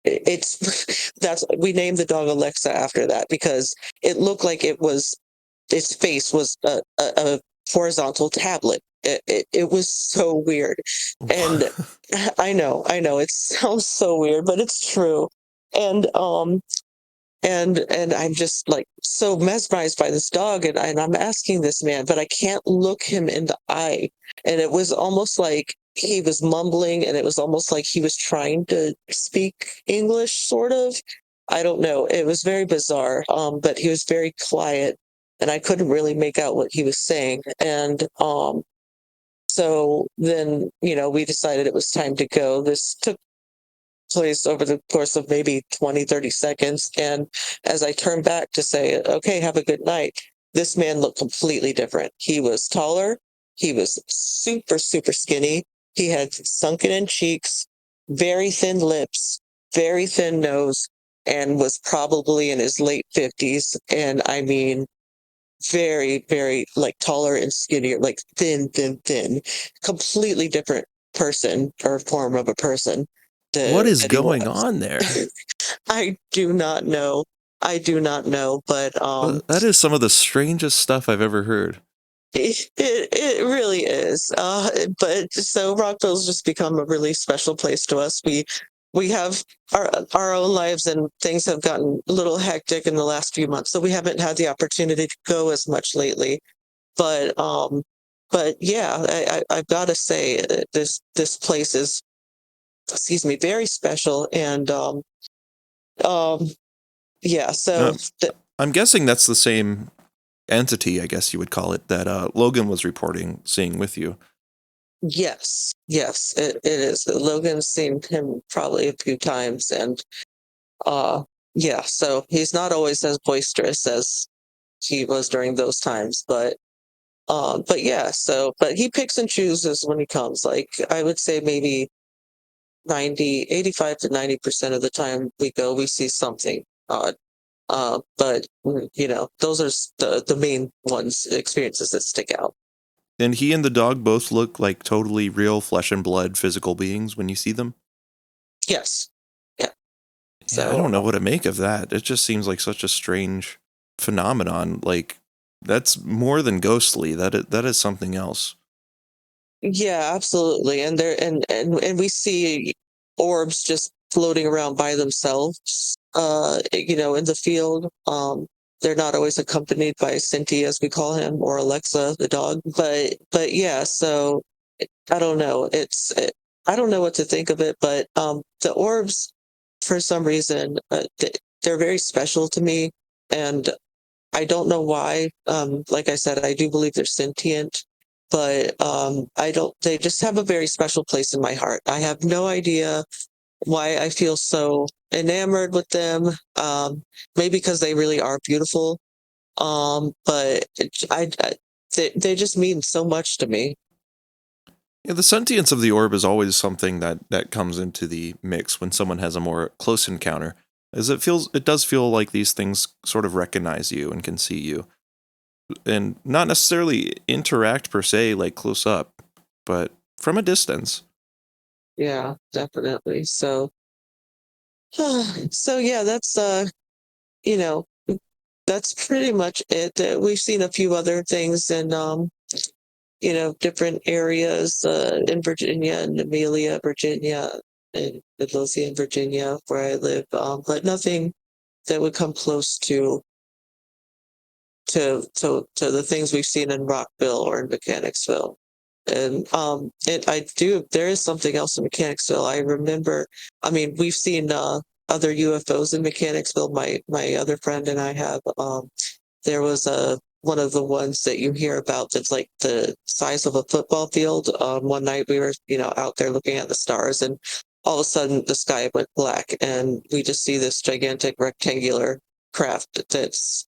Speaker 1: It's that's we named the dog Alexa after that, because it looked like its face was horizontal tablet. It was so weird. And I know it sounds so weird, but it's true. And and I'm just like so mesmerized by this dog, and I'm asking this man, but I can't look him in the eye. And it was almost like he was mumbling, and it was almost like he was trying to speak English, sort of. I don't know. It was very bizarre. But he was very quiet, and I couldn't really make out what he was saying. And so then, we decided it was time to go. This took place over the course of maybe 20, 30 seconds. And as I turned back to say, okay, have a good night, this man looked completely different. He was taller. He was super, super skinny. He had sunken in cheeks, very thin lips, very thin nose, and was probably in his late 50s. And I mean, very, very like taller and skinnier, like thin, thin, thin, completely different person or form of a person
Speaker 2: What is
Speaker 1: that he
Speaker 2: going
Speaker 1: was.
Speaker 2: on there?
Speaker 1: I do not know. I do not know, but
Speaker 2: That is some of the strangest stuff I've ever heard.
Speaker 1: it really is. But so Rockville's just become a really special place to us. We have our own lives, and things have gotten a little hectic in the last few months, so we haven't had the opportunity to go as much lately. But yeah, I've got to say this place is, excuse me, very special. And um yeah, so
Speaker 2: Uh, I'm guessing that's the same entity, I guess you would call it, that Logan was reporting seeing with you.
Speaker 1: yes, it is. Logan's seen him probably a few times. And uh yeah, so he's not always as boisterous as he was during those times. But yeah, so but he picks and chooses when he comes. Like, I would say maybe 85 to 90% of the time we go, we see something odd. But those are the main ones, experiences that stick out.
Speaker 2: And he and the dog both look like totally real flesh and blood physical beings when you see them.
Speaker 1: Yes. Yeah.
Speaker 2: Yeah, I
Speaker 1: So
Speaker 2: don't know what to make of that. It just seems like such a strange phenomenon. Like, that's more than ghostly. That is something else.
Speaker 1: yeah, absolutely. And there and we see orbs just floating around by themselves, in the field. They're not always accompanied by Cinti, as we call him, or Alexa, the dog. But yeah, so I don't know. I don't know what to think of it, but the orbs, for some reason, they're very special to me, and I don't know why. Like I said, I do believe they're sentient, but I don't. They just have a very special place in my heart. I have no idea why I feel so enamored with them. Maybe because they really are beautiful. But they just mean so much to me.
Speaker 2: Yeah, the sentience of the orb is always something that comes into the mix when someone has a more close encounter, as it does feel like these things sort of recognize you and can see you, and not necessarily interact per se, like close up, but from a distance.
Speaker 1: Yeah, definitely. So, so yeah, you know, that's pretty much it. We've seen a few other things in, different areas, in Virginia and Amelia, Virginia, and Midlothian, Virginia, where I live. But nothing that would come close to the things we've seen in Rockville or in Mechanicsville. And there is something else in Mechanicsville. I remember, I mean, we've seen other UFOs in Mechanicsville. My other friend and I have. There was one of the ones that you hear about that's like the size of a football field. One night we were, out there looking at the stars, and all of a sudden the sky went black, and we just see this gigantic rectangular craft that's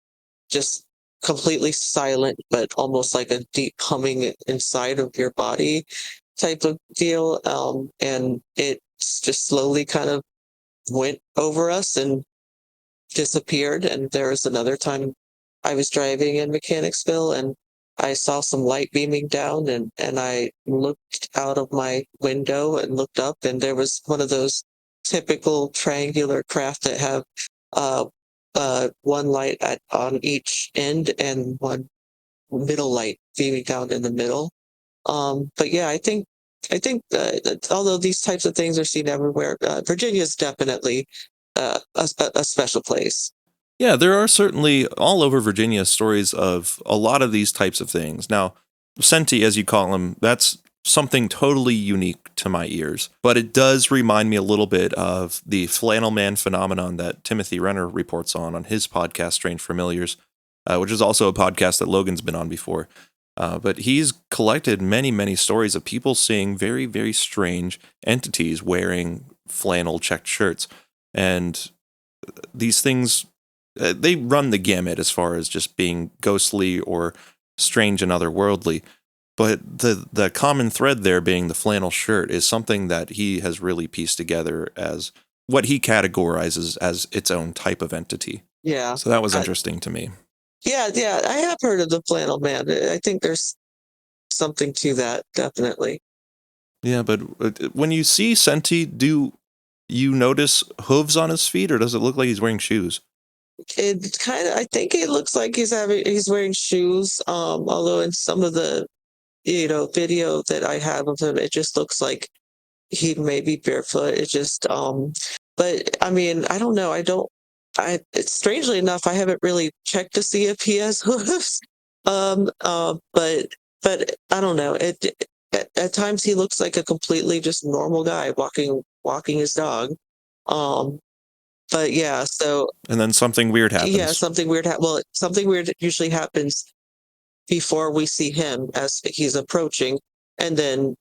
Speaker 1: just completely silent, but almost like a deep humming inside of your body type of deal. And it just slowly kind of went over us and disappeared. And there was another time I was driving in Mechanicsville, and I saw some light beaming down, and I looked out of my window and looked up, and there was one of those typical triangular craft that have uh, one light on each end and one middle light beaming down in the middle. But yeah, I think that although these types of things are seen everywhere, Virginia is definitely a special place.
Speaker 2: Yeah, there are certainly all over Virginia stories of a lot of these types of things. Now, Senti, as you call him, that's something totally unique to my ears, but it does remind me a little bit of the flannel man phenomenon that Timothy Renner reports on his podcast, Strange Familiars, which is also a podcast that Logan's been on before. But he's collected many, many stories of people seeing very, very strange entities wearing flannel checked shirts. And these things, they run the gamut as far as just being ghostly or strange and otherworldly. But the common thread there being the flannel shirt is something that he has really pieced together as what he categorizes as its own type of entity.
Speaker 1: Yeah.
Speaker 2: So that was interesting to me.
Speaker 1: Yeah, I have heard of the flannel man. I think there's something to that, definitely.
Speaker 2: Yeah, but when you see Senti, do you notice hooves on his feet, or does it look like he's wearing shoes?
Speaker 1: It kind of, I think it looks like he's wearing shoes. Although in some of the, video that I have of him, it just looks like he may be barefoot. It just, but I mean, I don't know. It's strangely enough, I haven't really checked to see if he has hooves. But I don't know. At times he looks like a completely just normal guy walking his dog. Um, but yeah, so
Speaker 2: And then something weird
Speaker 1: yeah,
Speaker 2: happens.
Speaker 1: something weird usually happens before we see him as he's approaching, and then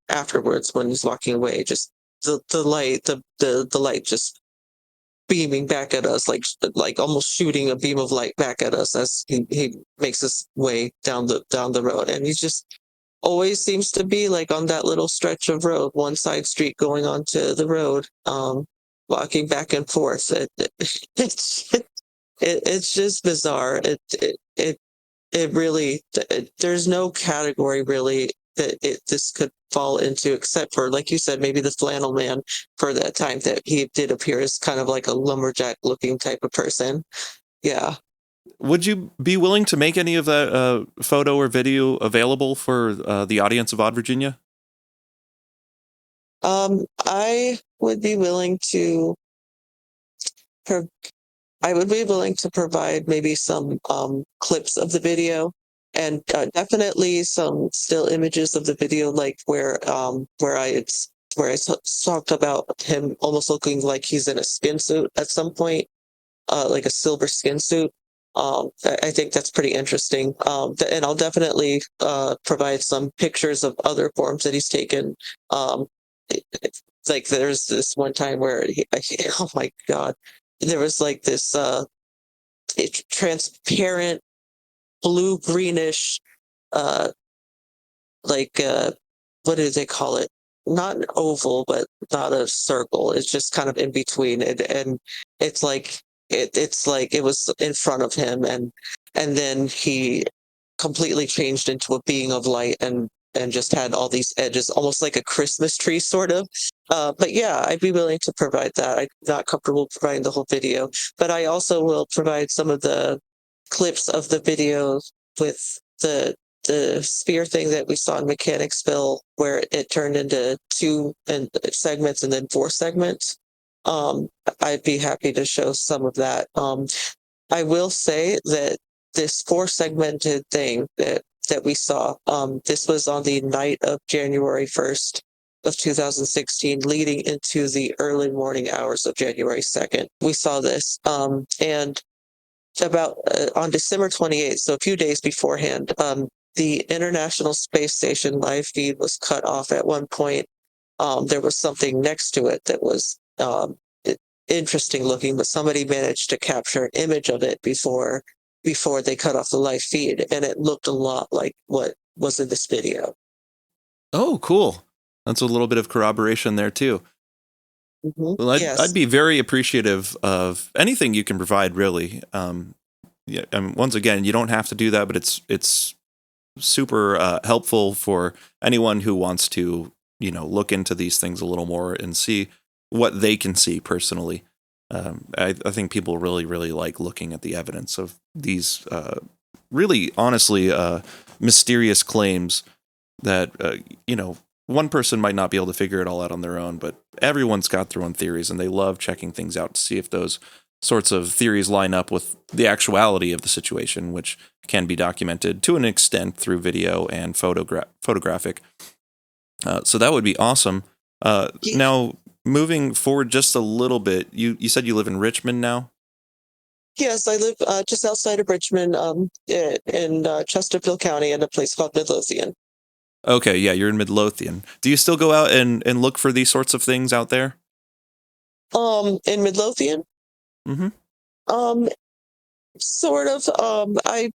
Speaker 1: afterwards when he's walking away, just the light just beaming back at us, like almost shooting a beam of light back at us as he makes his way down the road, and he just always seems to be like on that little stretch of road, one side street going onto the road, walking back and forth. It's it's just bizarre. It really, there's no category really that this could fall into, except for, like you said, maybe the flannel man for that time that he did appear as kind of like a lumberjack looking type of person. Yeah.
Speaker 2: Would you be willing to make any of that photo or video available for the audience of Odd Virginia?
Speaker 1: I would be willing to I would be willing to provide maybe some clips of the video, and definitely some still images of the video, like where I talked about him almost looking like he's in a skin suit at some point, like a silver skin suit. I think that's pretty interesting. And I'll definitely provide some pictures of other forms that he's taken. Um, like there's this one time where oh my God, there was like this transparent blue greenish uh like what do they call it, not an oval but not a circle, it's just kind of in between it, and it's like it's like it was in front of him, and then he completely changed into a being of light, and just had all these edges, almost like a Christmas tree, sort of. But yeah, I'd be willing to provide that. I'm not comfortable providing the whole video, but I also will provide some of the clips of the video with the spear thing that we saw in Mechanicsville, where it turned into two and segments and then four segments. I'd be happy to show some of that. I will say that this four segmented thing that we saw, this was on the night of January 1st of 2016, leading into the early morning hours of January 2nd. We saw this, and about on December 28th, so a few days beforehand, the International Space Station live feed was cut off at one point. There was something next to it that was interesting looking, but somebody managed to capture an image of it before they cut off the live feed, and it looked a lot like what was in this video.
Speaker 2: Oh, cool. That's a little bit of corroboration there, too.
Speaker 1: Mm-hmm.
Speaker 2: Well,
Speaker 1: Yes.
Speaker 2: I'd be very appreciative of anything you can provide, really. Yeah, and once again, you don't have to do that, but it's super helpful for anyone who wants to, look into these things a little more and see what they can see personally. I think people really, really like looking at the evidence of these really, honestly, mysterious claims that, one person might not be able to figure it all out on their own, but everyone's got their own theories, and they love checking things out to see if those sorts of theories line up with the actuality of the situation, which can be documented to an extent through video and photographic. So that would be awesome. Now, moving forward just a little bit, you said you live in Richmond now?
Speaker 1: Yes, I live just outside of Richmond, in Chesterfield County, in a place called Midlothian.
Speaker 2: Okay, yeah, you're in Midlothian. Do you still go out and look for these sorts of things out there?
Speaker 1: In Midlothian?
Speaker 2: Mm-hmm.
Speaker 1: Sort of. I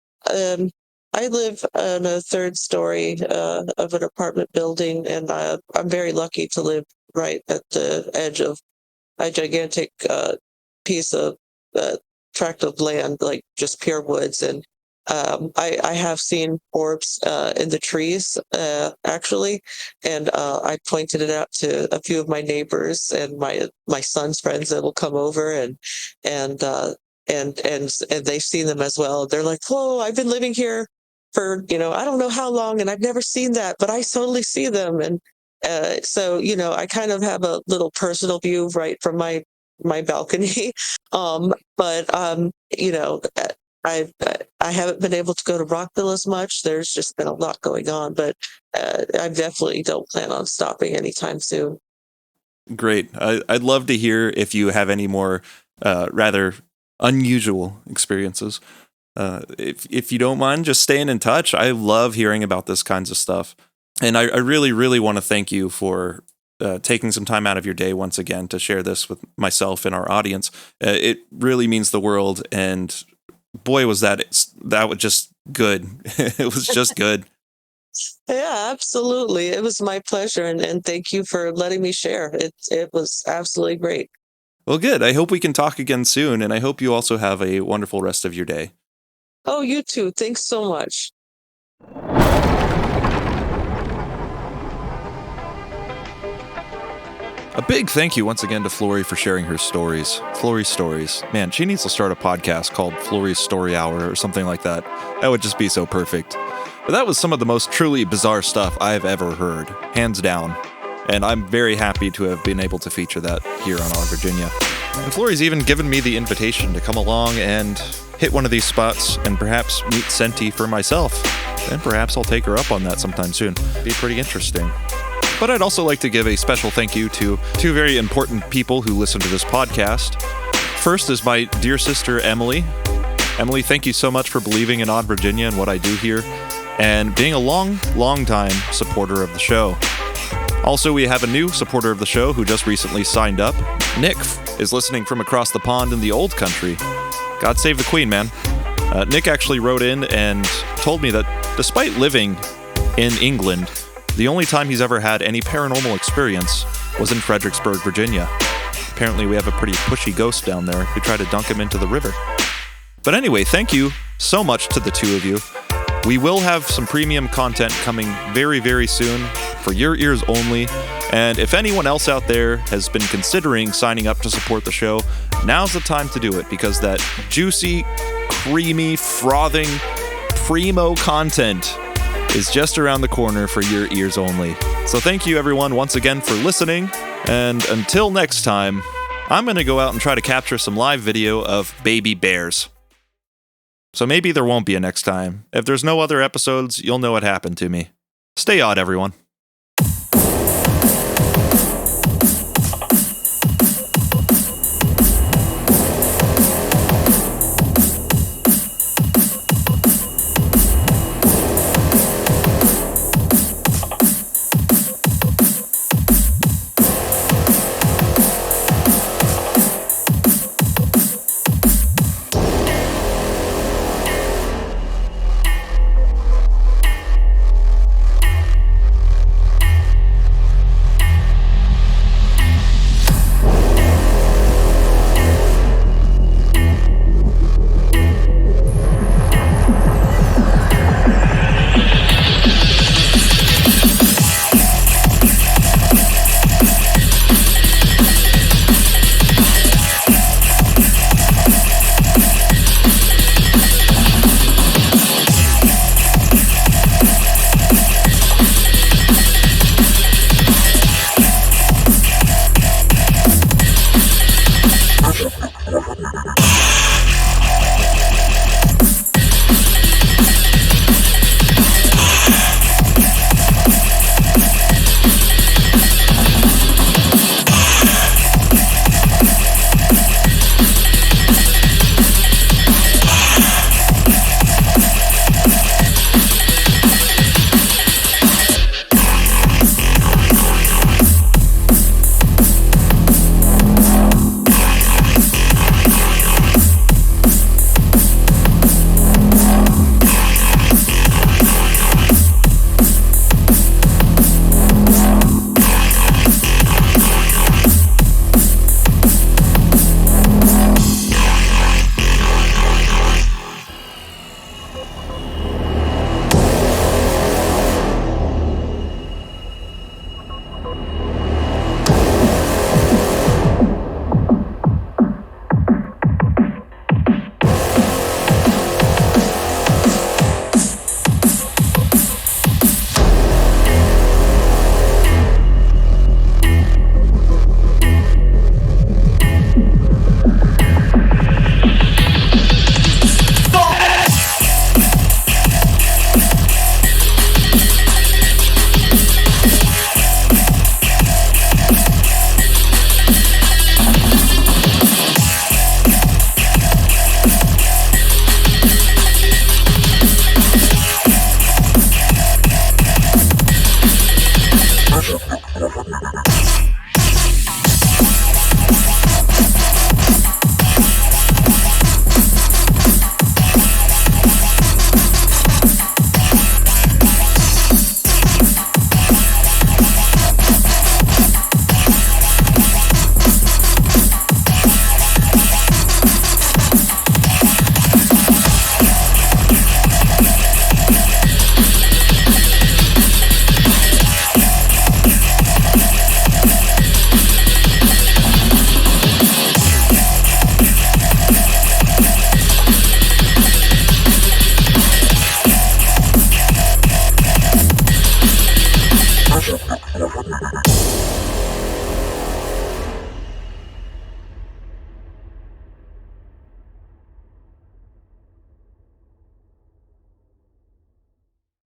Speaker 1: live on a third story of an apartment building, and I'm very lucky to live right at the edge of a gigantic piece of tract of land, like just pure woods. And I have seen orbs in the trees, actually, and I pointed it out to a few of my neighbors and my son's friends that will come over, and they've seen them as well. They're like, "Whoa, I've been living here for I don't know how long, and I've never seen that, but I totally see them." And so I kind of have a little personal view right from my balcony. But I haven't been able to go to Rockville as much. There's just been a lot going on, but I definitely don't plan on stopping anytime soon.
Speaker 2: Great. I'd love to hear if you have any more rather unusual experiences. If you don't mind just staying in touch, I love hearing about this kinds of stuff. And I really, really want to thank you for taking some time out of your day once again to share this with myself and our audience. It really means the world, and boy, was that was just good. It was just good.
Speaker 1: Yeah, absolutely. It was my pleasure, and thank you for letting me share. It was absolutely great.
Speaker 2: Well, good. I hope we can talk again soon, and I hope you also have a wonderful rest of your day.
Speaker 1: Oh, you too. Thanks so much.
Speaker 2: A big thank you once again to Flori for sharing her stories. Flori's stories. Man, she needs to start a podcast called Flori's Story Hour or something like that. That would just be so perfect. But that was some of the most truly bizarre stuff I've ever heard, hands down. And I'm very happy to have been able to feature that here on Odd Virginia. And Flori's even given me the invitation to come along and hit one of these spots and perhaps meet Centaur for myself. And perhaps I'll take her up on that sometime soon. Be pretty interesting. But I'd also like to give a special thank you to two very important people who listen to this podcast. First is my dear sister, Emily. Emily, thank you so much for believing in Odd Virginia and what I do here, and being a long time supporter of the show. Also, we have a new supporter of the show who just recently signed up. Nick is listening from across the pond in the old country. God save the Queen, man. Nick actually wrote in and told me that despite living in England, the only time he's ever had any paranormal experience was in Fredericksburg, Virginia. Apparently we have a pretty pushy ghost down there. We try to dunk him into the river. But anyway, thank you so much to the two of you. We will have some premium content coming very, very soon for your ears only. And if anyone else out there has been considering signing up to support the show, now's the time to do it, because that juicy, creamy, frothing, primo content is just around the corner for your ears only. So thank you everyone once again for listening, and until next time, I'm going to go out and try to capture some live video of baby bears. So maybe there won't be a next time. If there's no other episodes, you'll know what happened to me. Stay odd, everyone.